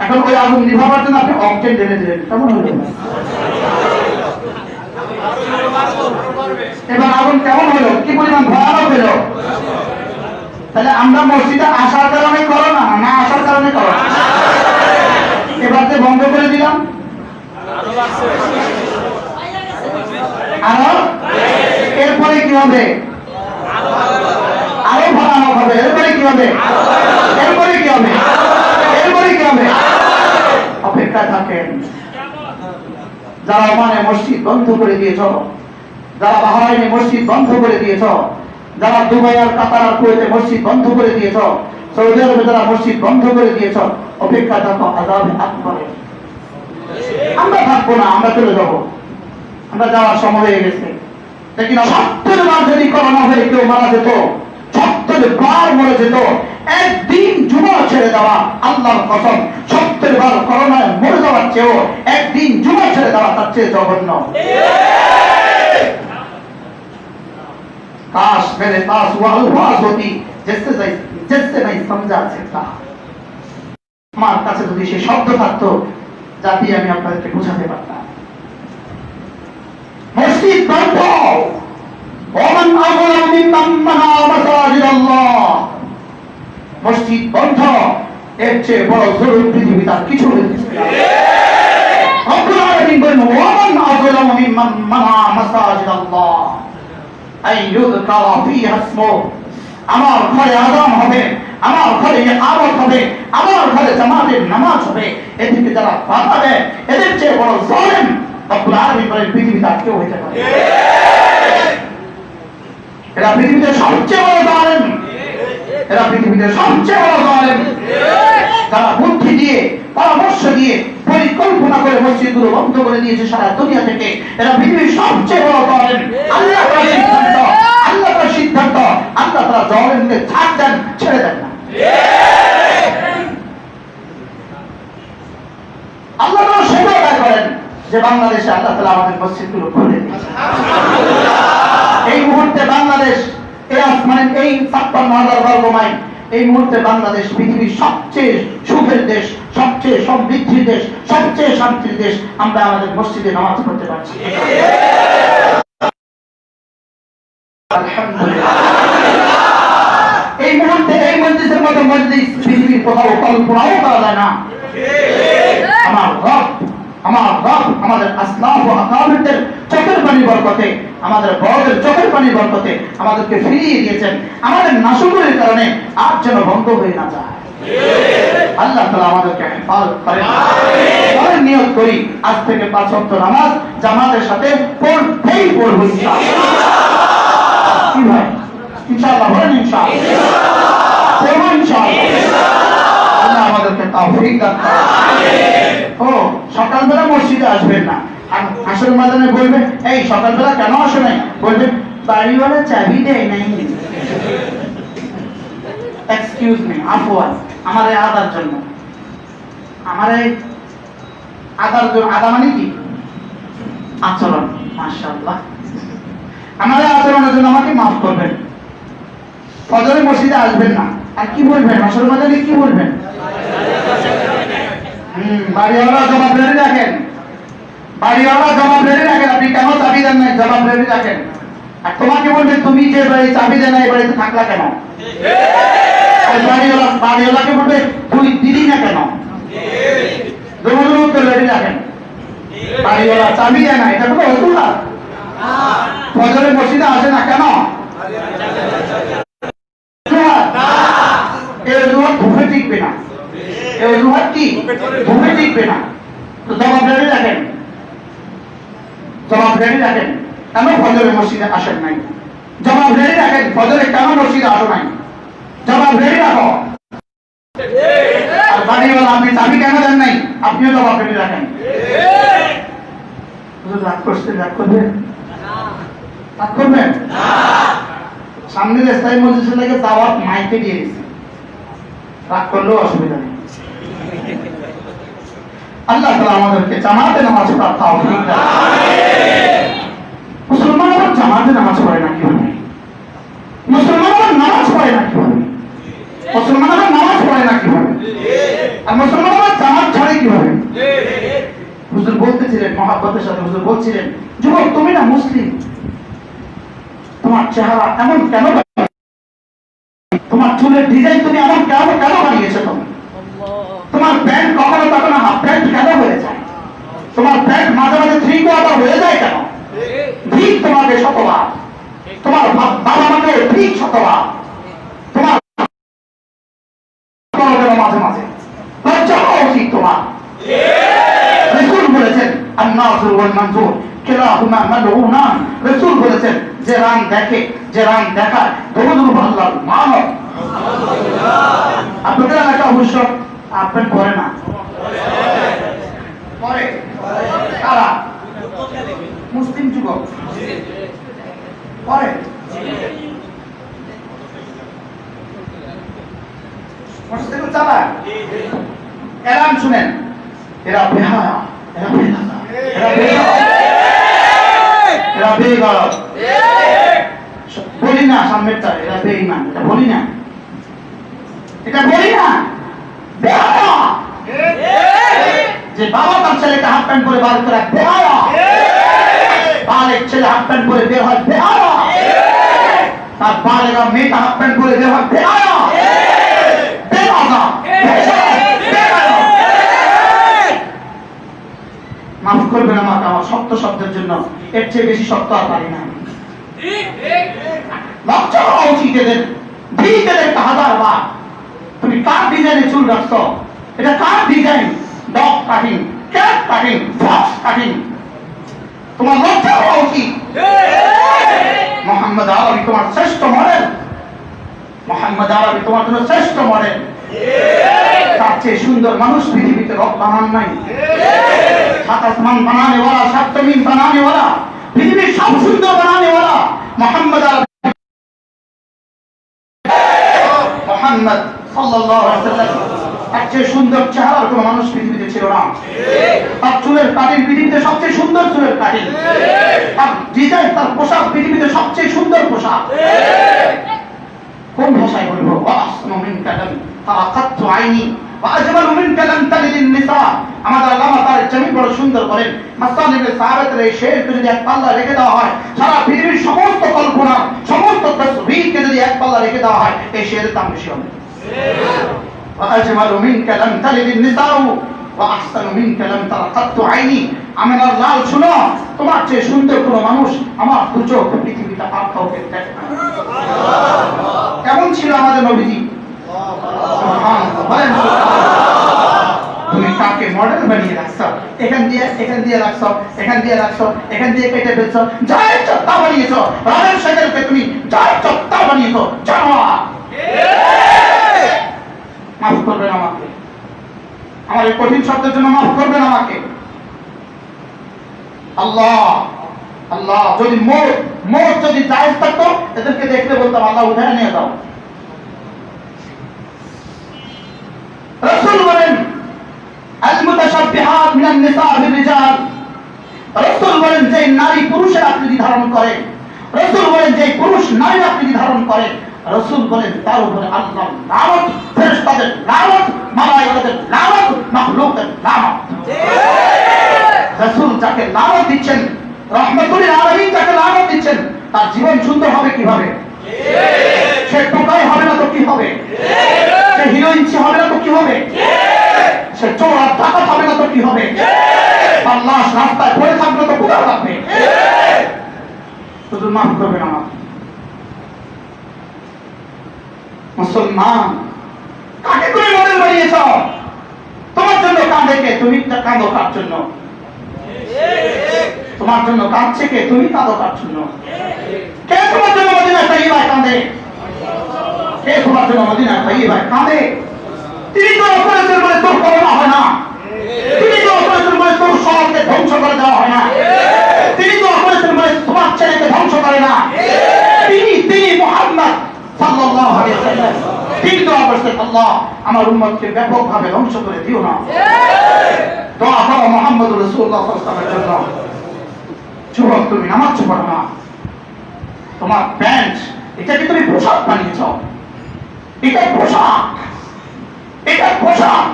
[SPEAKER 1] এখন ওই আগুন নিভাবার জন্য আপনি অক্টেন ঢেলে দিলেন, কেমন হলো? এবার আগুন কেমন হলো? কি পরিমাণ ভয়ানক হলো? তাহলে আমরা মসজিদে আসার কারণে করো না আসার কারণে করো? এবার যে বন্ধ করে দিলাম আরো, এরপরে কি হবে? আরো ভয়ানক হবে। এরপরে কি হবে? এরপরে কি হবে? এরপরে কি হবে? অপেক্ষা থাকেন। যারা ওমানে মসজিদ বন্ধ করে দিয়েছ, যারা বাহরাইনে মসজিদ বন্ধ করে দিয়েছ, যারা দুবাই আর কাতার আর কুয়েতে মসজিদ বন্ধ করে দিয়েছ, সৌদি আরবে যারা মসজিদ বন্ধ করে দিয়েছ, অপেক্ষা থাকো আযাবে আকবরে। আমরা থাকবো না, আমরা চলে যাবো। আমরা যাওয়ার সময় হয়ে গেছে। লেকিন ৭০ বার যদি করোনা হয়ে কেউ মারা যেত, ৭০ বার মরে যেত, একদিন জুমা ছেড়ে দেওয়া আল্লাহর কসম ৭০ বার করোনায় মরে যাওয়ার চেয়েও একদিন জুমা ছেড়ে দেওয়া তার চেয়ে জঘন্য। काश मेरे पास वो अल्फाज होती जिससे मैं समझा सकता। আমার কাছে যদি সেই শব্দ থাকতো যা দিয়ে আমি আপনাদেরকে বোঝাতে পারতাম। মসজিদ বন্ধ, ওমান আযলাম মিম্মান মানা মাসাজিদ আল্লাহ। মসজিদ বন্ধ, এর চেয়ে বড় জরুরি পৃথিবী তার কিছু নেই। রব্বুল আলামিন বলেন ওয়ামান আযলামু মিম্মান মানা মাসাজিদাল্লাহ আইয়ুযকারা ফীহা ইসমুহু। আমার ঘরে আযান হবে, আমার ঘরে ইকামত হবে, আমার ঘরে জামাতের নামাজ হবে, এদিকে যারা বাধা দেয় এদের চেয়ে বড় জালেম রব্বুল আলামিন বলেন পৃথিবী তার কেউ হতে পারে। এরা পৃথিবীতে সবচেয়ে বড় জালেম, এরা পৃথিবীতে সবচেয়ে বড় জালেম। যারা বুদ্ধি দিয়ে, পরামর্শ দিয়ে, পরিকল্পনা করে মসজিদগুলো বন্ধ করে দিয়েছে সারা দুনিয়া থেকে, এরা পৃথিবীর সবচেয়ে বড় জালেম। আল্লাহ তাআলার সিদ্ধান্ত, আল্লাহ তাআলার সিদ্ধান্ত, আল্লাহ তাআলা জালেমদের ছাড় দেন, ছেড়ে দেন না। আল্লাহ তাআলা সেবা আদায় করেন যে বাংলাদেশে আল্লাহ তাআলা আমাদের মসজিদগুলো খুলে দিয়েছে। এই মুহূর্তে বাংলাদেশ এই আসমানের এই ৫৬,০০০ বর্গ মাইল, এই মুহূর্তে বাংলাদেশ পৃথিবীর সবচেয়ে সুখের দেশ, সবচেয়ে সমৃদ্ধির দেশ, সবচেয়ে শান্তির দেশ। আমরা আমাদের মসজিদে নামাজ পড়তে পারছি। আলহামদুলিল্লাহ। এই মুহূর্তে এই মসজিদের মতো মসজিদ পৃথিবীর কোথাও কল্পনাও করা যায় না। আমার রব আমাদের আসলাফ ও আকাবিরদের চোখের পানির বরকতে, আমাদের বড়দের চোখের পানির বরকতে আমাদেরকে ফিরিয়ে দিয়েছেন। আমাদের নাশকরের কারণে আর যেন বন্ধ হয়ে না যায়। আল্লাহ তাআলা আমাদেরকে হেফাজত করেন। আমিন। নিয়ত করি আজ থেকে ৫ ওয়াক্ত নামাজ জামাতের সাথে পড়তেই পড়ব ইনশাআল্লাহ। কি ভাই? ইনশাআল্লাহ বলেন ইনশাআল্লাহ। পড়ব ইনশাআল্লাহ। আল্লাহ আমাদেরকে তৌফিক দান করেন। আমিন। ও সকালবেলা মসজিদে আসবেন না, আর আসর ময়দানে বলবেন এই সকালবেলা কেন আসো নাই? বলবেন বাড়িওয়ালা চাবি দেয় নাই। এক্সকিউজ মি, আফওয়ান, আমার এই আদার জন্য, আমার এই আদার জন্য, আদা মানে কি? আচরণ। মাশাআল্লাহ। আমার এই আচরণের জন্য আমাকে মাফ করবেন। ফজরে মসজিদে আসবেন না, আর কি বলবেন? আসর ময়দানে কি বলবেন? বাড়িওয়ালা জবাব রেডি রাখেন, বাড়িওয়ালা জবাব রেডি রাখেন। আপনি কেন চাবি দেন নাই? জবাব রেডি রাখেন। আর তোমাকে বলবে তুমি যে বাড়ি চাবি দেন নাই বাড়িতে থাকলা কেন? বাড়িওয়ালাকে বলবে তুই দিলি না কেন? দুটোর উত্তর রেডি রাখেন। বাড়িওয়ালা চাবি দেয় না, এটা কোনো অজুহাত? ফজরে মসজিদে আসে না কেন? এই অজুহাত ধুপে টিকবে না। এই অজুহাত কি ধুপে টিকবে না। তো জবাব রেডি রাখেন, জবাব রেডি রাখেন। কেন ফজরে মসজিদে আসেন নাই? জবাব রেডি রাখেন। ফজরে কেন মসজিদে আসো নাই? জবাব রেডি রাখো। আর বাড়িওয়ালা আপনি চাবি কেন দেন নাই? আপনিও জবাব রেডি রাখেন। রাগ করছেন? রাগ করবেন? রাগ করবেন? সামনের স্থায়ী মসজিদের লাগে দাওয়াত মাইকে দিয়ে দিচ্ছে, রাগ করলেও অসুবিধা নেই। আল্লাহ তাআলা আমাদেরকে জামাতে নামাজ পড়ার তৌফিক দান করেন। মুসলমান আবার জামাতে নামাজ পড়ে না কিভাবে? মুসলমান আবার নামাজ পড়ে না কিভাবে? মুসলমান আবার নামাজ পড়ে না কিভাবে? আর মুসলমান আবার জামাত ছাড়ে কিভাবে? হুজুর বলতেছিলেন মহব্বতের সাথে, হুজুর বলছিলেন যুবক তুমি না মুসলিম, তোমার চেহারা এমন কেন, তোমার চুলের ডিজাইন তুমি এমন কেন কেন বানিয়েছো? তুমি তোমার প্যান্ট কখনো কখনো হাফ প্যান্ট কেন হয়ে যায়? তোমার প্যান্ট মাঝে মাঝে 3 কোয়ার্টার হয়ে যায় কেন? ঠিক তোমাকে শতবার, তোমার বাবা মাকে ঠিক শতবার, তোমার মাঝে মাঝে লজ্জা হওয়া উচিত তোমার। রাসূল বলেছেন আন-নাযির ওয়াল মানযুর কিলাহুমা মালউনান। রাসূল বলেছেন যে রান দেখে, যে রান দেখায় দরুদ আল্লাহর মানব। আপনাদের এলাকা অবশ্য আপনার করে না, করে কারা? মুসলিম যুবক করে। মোটরসাইকেল চালায়, এলান শুনেন, এরা বেহায়া, এরা বেহায়া, এরা বেহায়া, এরা বেগারত। বলি না সামনেরটা, এরা বেঈমান, এটা বলি না, এটা বলি না। বেহায়া যে বাবা তার ছেলেকে হাফ প্যান্ট পরে বার করে, বেহায়া বালের ছেলে হাফ প্যান্ট পরে বের হয়, বেহায়া তার বালেগা মেয়েটা হাফ প্যান্ট পরে বের হয়, বেহায়া বেহায়া। সত্য শব্দের জন্য, এর চেয়ে বেশি সত্য আর পারি না। লজ্জা হওয়া উচিত এদের, ঠিক এদেরকে 1000 বার। তুমি কার ডিজাইনে চুল রাখছো? এটা কার design? Dog cutting, cat cutting, fox cutting. তোমার লজ্জা হওয়া উচিত। মোহাম্মদ আরবি তোমার শ্রেষ্ঠ মডেল, মোহাম্মদ আরবি তোমার জন্য শ্রেষ্ঠ মডেল। তার চেয়ে সুন্দর মানুষ পৃথিবীতে রব বানান নাই। সাত আসমান বানানে ওয়ালা, সাত জমিন বানানে ওয়ালা, পৃথিবীর সব সুন্দর বানানে ওয়ালা মোহাম্মদ আরবি। মোহাম্মদ সাল্লাল্লাহু আলাইহি ওয়াসাল্লাম তার চেয়ে সুন্দর চেহারার কোনো মানুষ পৃথিবীতে ছিল না। তার চুলের কাটিং পৃথিবীতে সবচেয়ে সুন্দর চুলের কাটিং, তার ডিজাইন, তার পোশাক পৃথিবীতে সবচেয়ে সুন্দর পোশাক। কোন ভাষায় বলবো? ওয়াহসানু মিনকা লাম তারাকাতু আইনি ওয়া আজমালু মিনকা লাম তালিদিন নিসা। আমাদের আল্লামা তার জমি বড় সুন্দর করেন। মাসানিবে সাহাবাতের এই শেরকে যদি এক পাল্লা রেখে দেওয়া হয়, সারা পৃথিবীর সমস্ত কল্পনা, সমস্ত তাসবিহকে যদি এক পাল্লা রেখে দেওয়া হয়, এই শেরের দাম বেশি হবে। ওয়া আজমালু মিনকা লাম তালিদিন নিসা ওয়া আহসানু মিনকা লাম তারাকাতু আইনি। আমিনার লাল শুনো, তোমার চেয়ে সুন্দর কোনো মানুষ আমার দু চোখ পৃথিবীতে আর কাউকে দেখে না। কেমন ছিল আমাদের নবীজি? তুমি কাকে মডেল বানিয়ে রাখছো? এখান দিয়ে রাখছো, এখান দিয়ে রাখছো, এখান দিয়ে কেটে ফেলছো, যাই চত্তা বানিয়েছো। রামের শেখেরকে তুমি যাই চত্তা বানিয়েছো। জানোয়ার। মাফ করবেন আমাকে, আমার এই কঠিন শব্দের জন্য মাফ করবেন আমাকে। আল্লাহ আল্লাহ, যদি মোট যদি জায়েজ থাকতো, এদেরকে দেখলে বলতাম আল্লাহ উঠায় নিয়ে দাও। রাসূল বলেন আল মুতাশাব্বিহাত মিনান নিসা বির রিজাল। রাসূল বলেন যে নারী পুরুষের আকৃতি ধারণ করে, রাসূল বলেন যে পুরুষ নারীর আকৃতি ধারণ করে, রাসূল বলেন তার উপরে আল্লাহর লানত, ফেরেশতাদের লানত, মালায়েকাদের লানত, মাখলুকের লানত। রাসূল যাকে লানত দিচ্ছেন, রহমতুল আলামিন যাকে লানত দিচ্ছেন, তার জীবন সুন্দর হবে কিভাবে? সে টোকাই হবে না তো কি হবে? সে হিরোইনচি হবে না তো কি হবে? সে চোর আর ডাকাত হবে না তো কি হবে? তার লাশ রাস্তায় পড়ে থাকবে তো কোথাও থাকবে? শুধু মাফ করবেন আমার মুসলমান। কাকে তুমি মডেল বানিয়েছ? তোমার জন্য কাঁদে কে? তুমি কাঁদো কার জন্য? তোমার জন্য কাঁদছে কে? তুমি কাঁদো কার জন্য? কে তোমার জন্য মদিনা তাইয়্যিবায় কাঁদে? কে তোমার জন্য মদিনা তাইয়্যিবায় কাঁদে? তিনি তো অপারেশন বলে তোর করোনা হয় না, তিনি তো অপারেশন বলে তোর শহরকে ধ্বংস করে দেওয়া হয় না, তিনি তো অপারেশন বলে তোমার ছেলেকে ধ্বংস করে না। তিনি মুহাম্মদ সাল্লাল্লাহু আলাইহি ওয়াসাল্লাম, তিনি তো অপারেশন আল্লাহ আমার উম্মতকে ব্যাপকভাবে ধ্বংস করে দিও না। দোয়া করো মুহাম্মদুর রাসূলুল্লাহ সাল্লাল্লাহু আলাইহি ওয়াসাল্লামের জন্য। যুবক, তুমি নামাজ পড়ো না, তোমার প্যান্ট এটাকে তুমি পোশাক বানিয়েছ। এটা পোশাক, এটা পোশাক,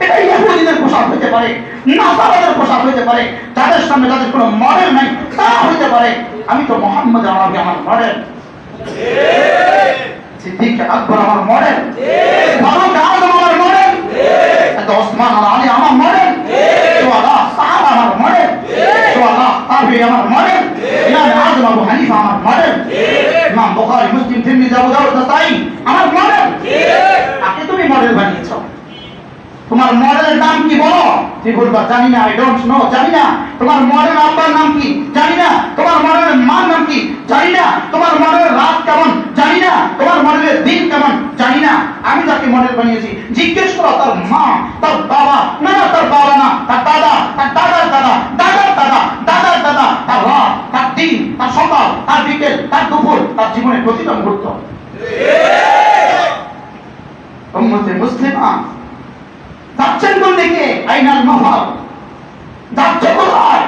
[SPEAKER 1] এটা ইহুদিদের পোশাক হইতে পারে, নাসারাদের পোশাক হইতে পারে, যাদের সামনে যাদের কোনো মডেল নাই তা হইতে পারে। আমি তো মুহাম্মদ আরবি আমার মডেল, সিদ্দিক আকবর আমার মডেল, ফারুক আজম আমার মডেল, ওসমান আলী আমার মডেল, সুহাদা সাহাবা আমার মডেল, সুহাদা তাবি আমার মডেল, ইমাম আজম আবু হানিফা আমার মডেল, ইমাম বুখারী মুসলিম তিরমিজি আবু দাউদ নাসাঈ আমার মডেল। কাকে তুমি মডেল বানিয়েছো? তোমার মডেলের নাম কি বলো? তুমি বলবা জানি না, আই ডোন্ট নো, জানি না। তোমার মডেল আব্বার নাম কি? জানি না। তোমার মডেলের মার নাম কি? জানি না। তোমার মডেলের রাত কেমন? জানি না। তোমার মডেলের দিন কেমন? জানি না। আমি যাকে মডেল বানিয়েছি জিজ্ঞেস করো তার মা, তার বাবা, না তার বাবা না, তার দাদা, তার দাদার দাদা, দাদার দাদা, দাদার দাদা, তার রাত, তার দিন, তার সকাল, তার বিকেল, তার দুপুর, তার জীবনের প্রতিটা মুহূর্ত। উম্মতে মুসলিমা, যাচ্ছেন কোন দিকে? আইনাল মাফার, যাচ্ছে কোথায়?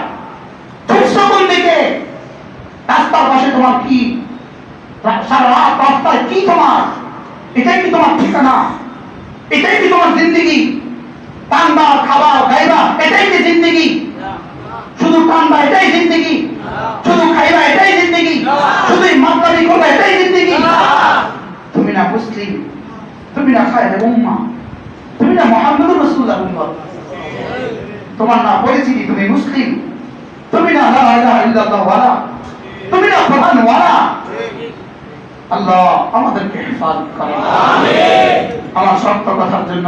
[SPEAKER 1] চলছো কোন দিকে? রাস্তার পাশে তোমার কি? সারা রাত রাস্তায় কি তোমার? এটাই কি তোমার ঠিকানা? এটাই কি তোমার জিন্দেগি? কান্দা, খাওয়া, গাইবা, এটাই কি জিন্দেগি? শুধু কান্দা এটাই জিন্দেগি? শুধু খাইবা এটাই জিন্দেগি? শুধু মাতলামি করবা এটাই জিন্দেগি? তুমি না মুসলিম, তুমি না খায়রে উম্মাহ, তুমি না মুহাম্মদুর রাসূলুল্লাহ উম্মত, তোমার না পরিচিতি তুমি মুসলিম, তুমি না লা ইলাহা ইল্লাল্লাহ ওয়ালা, তুমি না কোরআন ওয়ালা। আল্লাহ আমাদেরকে হেফাজত করো, আমিন। আমার সত্য কথার জন্য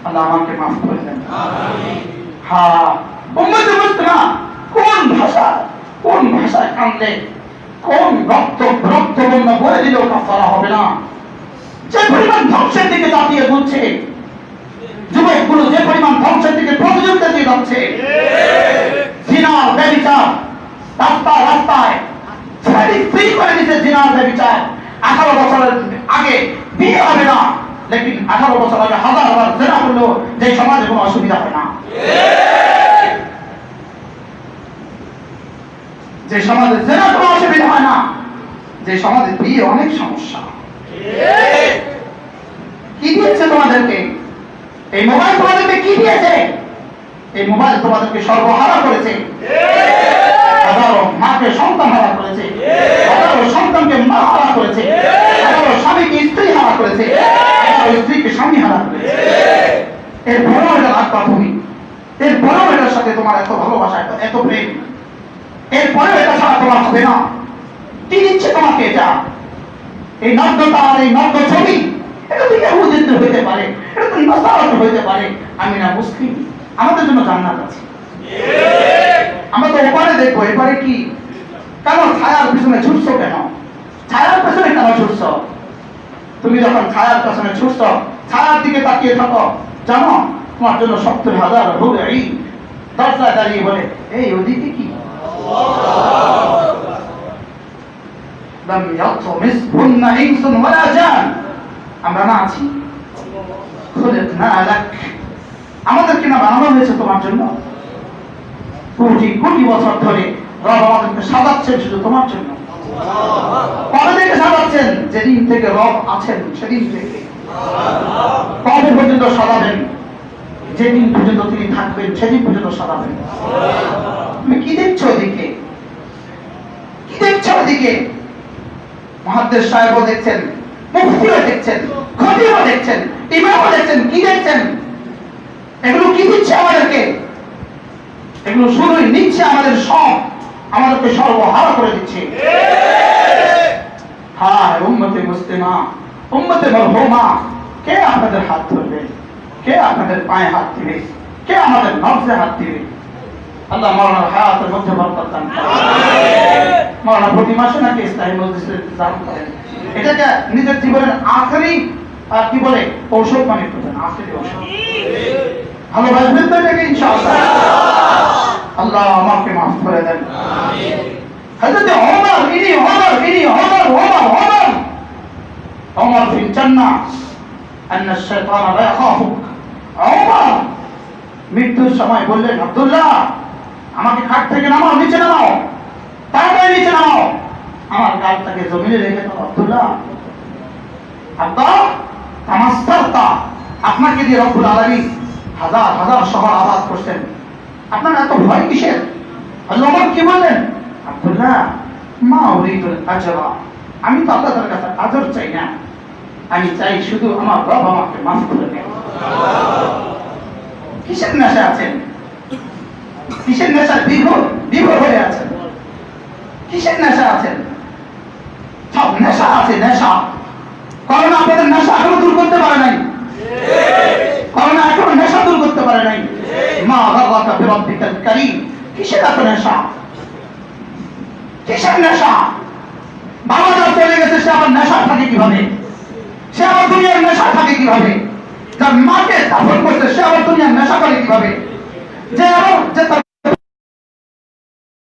[SPEAKER 1] আল্লাহ আমাকে মাফ করে দেন, আমিন। হ্যাঁ, উম্মতে মুসলিমা কোন ভাষায় কান্দে, কোন রক্ত বন্য বলে দিলেও কাফারা হবে না। যে পরিমাণ ধ্বংসের দিকে তাকিয়ে বলছে, যুবকগুলো যে পরিমাণ ধ্বংসের দিকে প্রতিযোগিতা দিয়ে যাচ্ছে, জিনার ব্যভিচার রাস্তায় ফ্রি করে দিচ্ছে, জিনার ব্যভিচার। 18 বছরের আগে বিয়ে হবে না, লেকিন 18 বছর আগে হাজার জিনা করলেও যে সমাজে কোনো অসুবিধা হয় না। যে সমাজে জিনা কোনো অসুবিধা হয় না, যে সমাজে বিয়ে অনেক সমস্যা। কি দিয়েছে তোমাদেরকে এই মোবাইল? তোমাদেরকে কি দিয়েছে এই মোবাইল? তোমাদেরকে সর্বহারা করেছে, হাজারো মাকে সন্তান হারা করেছে, হাজারো সন্তানকে মা হারা করেছে, হাজারো স্বামীকে স্ত্রী হারা করেছে, হাজারো স্ত্রীকে স্বামী হারা করেছে। এরপরেও এটা রাখবা তুমি, এরপরেও এটার সাথে তোমার এত ভালোবাসা, এত প্রেম, এরপরেও এটা ছাড়া তোমার হবে না। কি দিচ্ছে তোমাকে এটা? এই নগ্নতা আর এই নগ্ন ছবি, এটা তো ইহুদিত্ব হইতে পারে, এটা তো নাসারাত হইতে পারে। আমি না মুসলিম, আমাদের জন্য জান্নাত আছে। আমরা তো ওপারে দেখবো, এপারে কি? কেন ছায়ার পিছনে ছুটছো? কেন ছায়ার পেছনে কেন ছুটছো? তুমি যখন ছায়ার পেছনে ছুটছো, ছায়ার দিকে তাকিয়ে থাকো, জানো তোমার জন্য 70,000 হুর এই দরজায় দাঁড়িয়ে বলে, এই ওদিকে কি? আমরা না আছি, আমাদেরকে না বানানো হয়েছে তোমার জন্য? কোটি কোটি বছর ধরে রব আমাদেরকে সাজাচ্ছেন শুধু তোমার জন্য। কবে থেকে সাজাচ্ছেন? যেদিন থেকে রব আছেন সেদিন থেকে। কবে পর্যন্ত সাজাবেন? যেদিন পর্যন্ত তিনি থাকবেন সেদিন পর্যন্ত সাজাবেন। তুমি কি দেখছো ওদিকে? কি দেখছো ওদিকে? মুহাদ্দিস সাহেবও দেখছেন, মুফতিও দেখছেন, খতিবও দেখছেন, ইমামও দেখছেন। কি দেখছেন? এগুলো কি দিচ্ছে আমাদেরকে? এগুলো শুধুই নিচ্ছে আমাদের সব, আমাদেরকে সর্বহারা করে দিচ্ছে। হায় উম্মতে মুসলিমা, উম্মতে মারহুমা, কে আপনাদের হাত ধরবে? কে আপনাদের পায়ে হাত দিবে? কে আমাদের নফসে হাত দিবে? আল্লাহ মাওলানার হায়াতের মধ্যে বরকত দান করেন। মাওলানা প্রতি মাসে নাকি ইসলামী মজলিসের ইন্তজাম করেন। এটাকে নিজের জীবনের আখেরি কি বলে ঔষধ মানে করবেন, আখেরি ঔষধ। ভালোবাসবেন তো এটাকে ইনশাআল্লাহ। আল্লাহ আমাকে মাফ করে দেন, আমিন। হযরত ওমর ফিল জান্নাহ আন্না শাইতান লা ইয়াখাফুক। ওমর মৃত্যুর সময় বললেন, আব্দুল্লাহ আমাকে খাট থেকে নামাও, নিচে নামাও, তাড়াতাড়ি নিচে নামাও, আমার গালটাকে জমিনে রেখে দাও। আব্দুল্লাহ, আব্বা তামাস্তারতা, আপনাকে দিয়ে রব্বুল আলামিন হাজার হাজার শহর আবাদ করছেন, আপনার এত ভয় কিসের? আল্লাহ কি বললেন? আব্দুল্লাহ মা উরিদুল আজরা, আমি তো আল্লাহর কাছে আজর চাই না, আমি চাই শুধু আমার রব আমাকে মাফ করে দেন। কিসের নেশা আছেন? কিসের নেশা? বিভোর হয়ে আছেন? কিসের নেশা আছেন? সব নেশা আছে, নেশা। করোনা আপনাদের নেশা এখনো দূর করতে পারে নাই, করোনা এখনো নেশা দূর করতে পারে নাই। মা গাররাকা বিরাব্বিকাল কারীম, কিসের এত নেশা? কিসের নেশা? বাবা যা চলে গেছে সে আবার নেশা থাকে কিভাবে? সে আবার দুনিয়ার নেশা থাকে কিভাবে? যার মাকে দাফন করতে সে আবার দুনিয়ার নেশা করে কিভাবে? যে আবার যে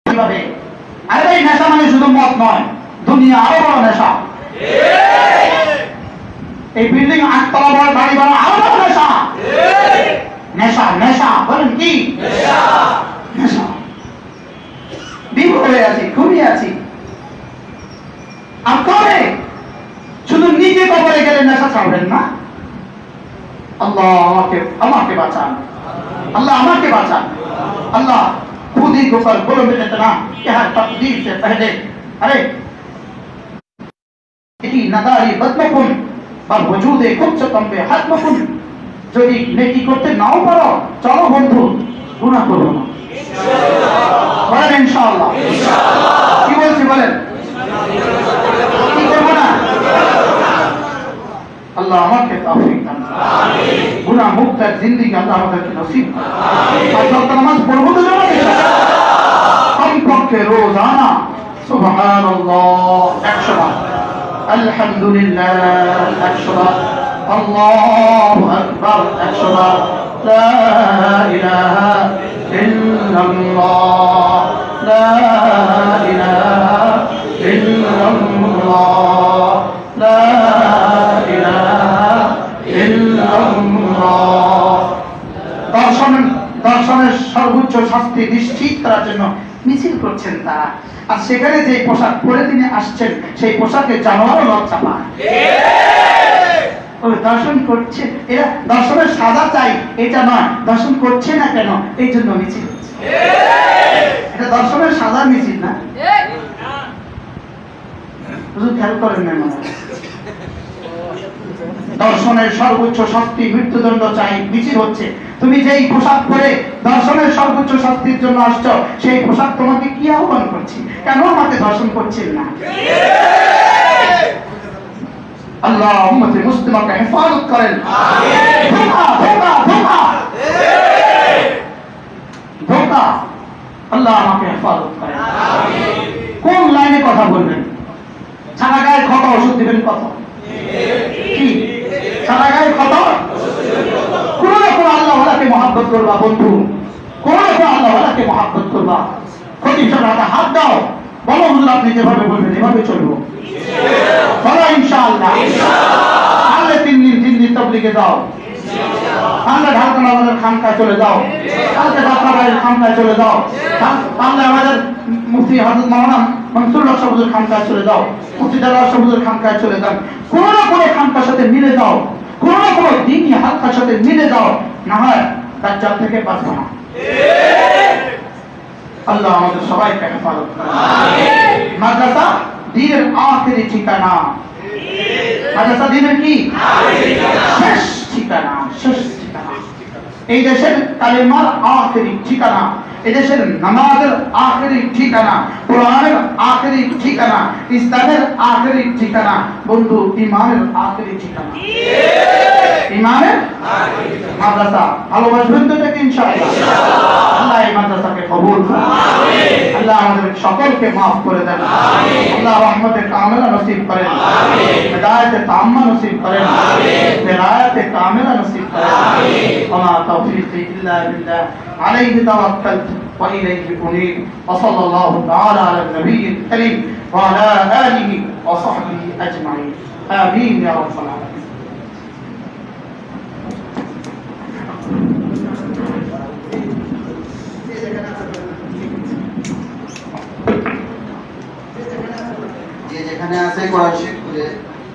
[SPEAKER 1] কিভাবে? আরে এই নেশা মানে শুধু মদ নয়, দুনিয়া আরো বড় নেশা। এই বিল্ডিং 8 তলা বড় বাড়ি বড় আরো বড় নেশা। নেশা নেশা বলেন কি? নেশা নেশা। বিভোর হয়ে আছি, ঘুমিয়ে আছি। আর কবে শুধু নিজে কবরে গেলে নেশা ছাড়বেন না? আল্লাহ আমাকে বাঁচান, अल्लाह আমাকে বাঁচান। अल्लाह खुद ही को पर बोलो मेरे इतना कि हर तकदीर से पहले अरे इतनी नदारी बदमकुन और वजूदे खुद से कम पे हदमकुन, যদি নেকি করতে নাও পারো চলো বন্ধু গুনাহ করবো না। বলেন ইনশাআল্লাহ। কি বলছি বলেন? কি করবো না? আল্লাহ আমাকে তৌফিক দান করুন। আমিন। গুনাহ মুক্ত জিন্দেগি আল্লাহ আমাদেরকে নসিব করুন। আমিন। পাঁচ ওয়াক্ত নামাজ পড়বো তো জামাতে? কমপক্ষে রোজানা সুবহানাল্লাহ 100 বার, আলহামদুলিল্লাহ 100 বার, আল্লাহু আকবার 100 বার, লা ইলাহা ইল্লাল্লাহ, লা ইলাহা ইল্লাল্লাহ, লা ইলাহা ইল্লাল্লাহ। দর্শনের সর্বোচ্চ শাস্তি নিশ্চিত করার জন্য মিছিল করছেন তারা, আর সেখানে যে পোশাক পরে তিনি আসছেন সেই পোশাকে জানোয়ারও লজ্জা পায়। দর্শন করছে, এরা দর্শনের সাজা চাই এটা নয়, দর্শন করছে না কেন এই জন্য মিছিল হচ্ছে। এটা দর্শনের সাজার মিছিল না। খেয়াল করেন না, দর্শনের সর্বোচ্চ শাস্তি মৃত্যুদণ্ড চাই মিছিল হচ্ছে। তুমি যেই পোশাক পরে দর্শনের সর্বোচ্চ শাস্তির জন্য আসছো, সেই পোশাক তোমাকে কি আহ্বান করছে? কেন আমাকে দর্শন করছেন না? আল্লাহ উম্মতে মুসলিমাকে হেফাজত করেন। আমিন। ধোঁকা ধোঁকা ধোঁকা ধোঁকা, আল্লাহ আমাকে হেফাজত করেন। আমিন। কোন লাইনে কথা বলবেন? সারা গায়ে ক্ষত ওষুধ দিবেন কত? কি সারা গায়ে ক্ষত? কোন না কোন আল্লাহওয়ালাকে মহাব্বত করবা বন্ধু, কোন না কোন আল্লাহওয়ালাকে মহাব্বত করবা। খতিব সাহেব হাত দাও, বলো হুজুর আপনি যেভাবে বলবেন এভাবে চলবো। বলো ইনশাআল্লাহ। তাহলে 3 দিন তাবলীগে যাও, তাহলে ঢাকা নগরের খানকায় চলে যাও, কালকে যাত্রাবাড়ির খানকায় চলে যাও, তাহলে আমাদের মুফতি হযরত মাওলানা মনসুরুল্লাহ সাহেবের খানকায় চলে যাও, মুফতি দালাল সাহেবের খানকায় চলে যাও। কোন না কোন খানকার সাথে মিলে যাও, কোন না কোন দ্বীনি হালকার সাথে মিলে যাও, না হয় দাজ্জাল থেকে বাঁচবে না। আল্লাহ আমাদের সবাইকে হেফাজত করুন। আমিন। মাদ্রাসা দ্বীনের আখেরি ঠিকানা। মাদ্রাসা দ্বীনের কি শেষ ঠিকানা, শেষ ঠিকানা। এই দেশের কালেমার আখেরি ঠিকানা, এই দেশের নামাজের আখেরি ঠিকানা, কোরআনের আখেরি ঠিকানা, ইসলামের আখেরি ঠিকানা, বন্ধু ইমানের আখেরি ঠিকানা। ইমানের মাদ্রাসা ভালোবাসবেন তো এটা ইনশাআল্লাহ। আল্লাহ এই মাদ্রাসাকে কবুল করুন। আমিন। আল্লাহ আমাদের সকলকে মাফ করে দেন। আমিন। আল্লাহ রহমতে কামিলা নসিব করেন। আমিন। হিদায়াতে তাম্মা নসিব করেন। আমিন। বিরায়াতে কামিলা নসিব করেন। আমিন। ওয়া তাওফীকি ইল্লা বিল্লাহ আলাইহি তাওয়াক্কালতু ওয়া ইলাইহি উনীব। ওয়া সাল্লাল্লাহু তাআলা আলা নবিয়্যিল কারীম ওয়া আলা আলিহি ওয়া সাহবিহি আজমাইন। আমিন ইয়া রাব্বাল আলামিন।
[SPEAKER 4] যে যেখানে আছে কোরআন শরীফ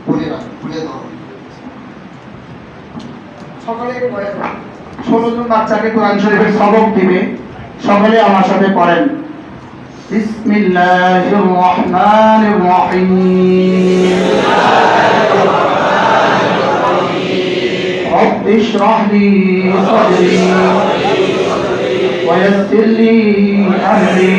[SPEAKER 4] খুলে দাও।
[SPEAKER 1] সকলে 16 জন বাচ্চাকে কোরআন শরীফের সবক দিবে, সকলে আমার সাথে পড়েন। বিসমিল্লাহির রহমানির রহিম। রব্বি ইশরাহ লি সাদরি ওয়া ইয়াসসির লি আমরি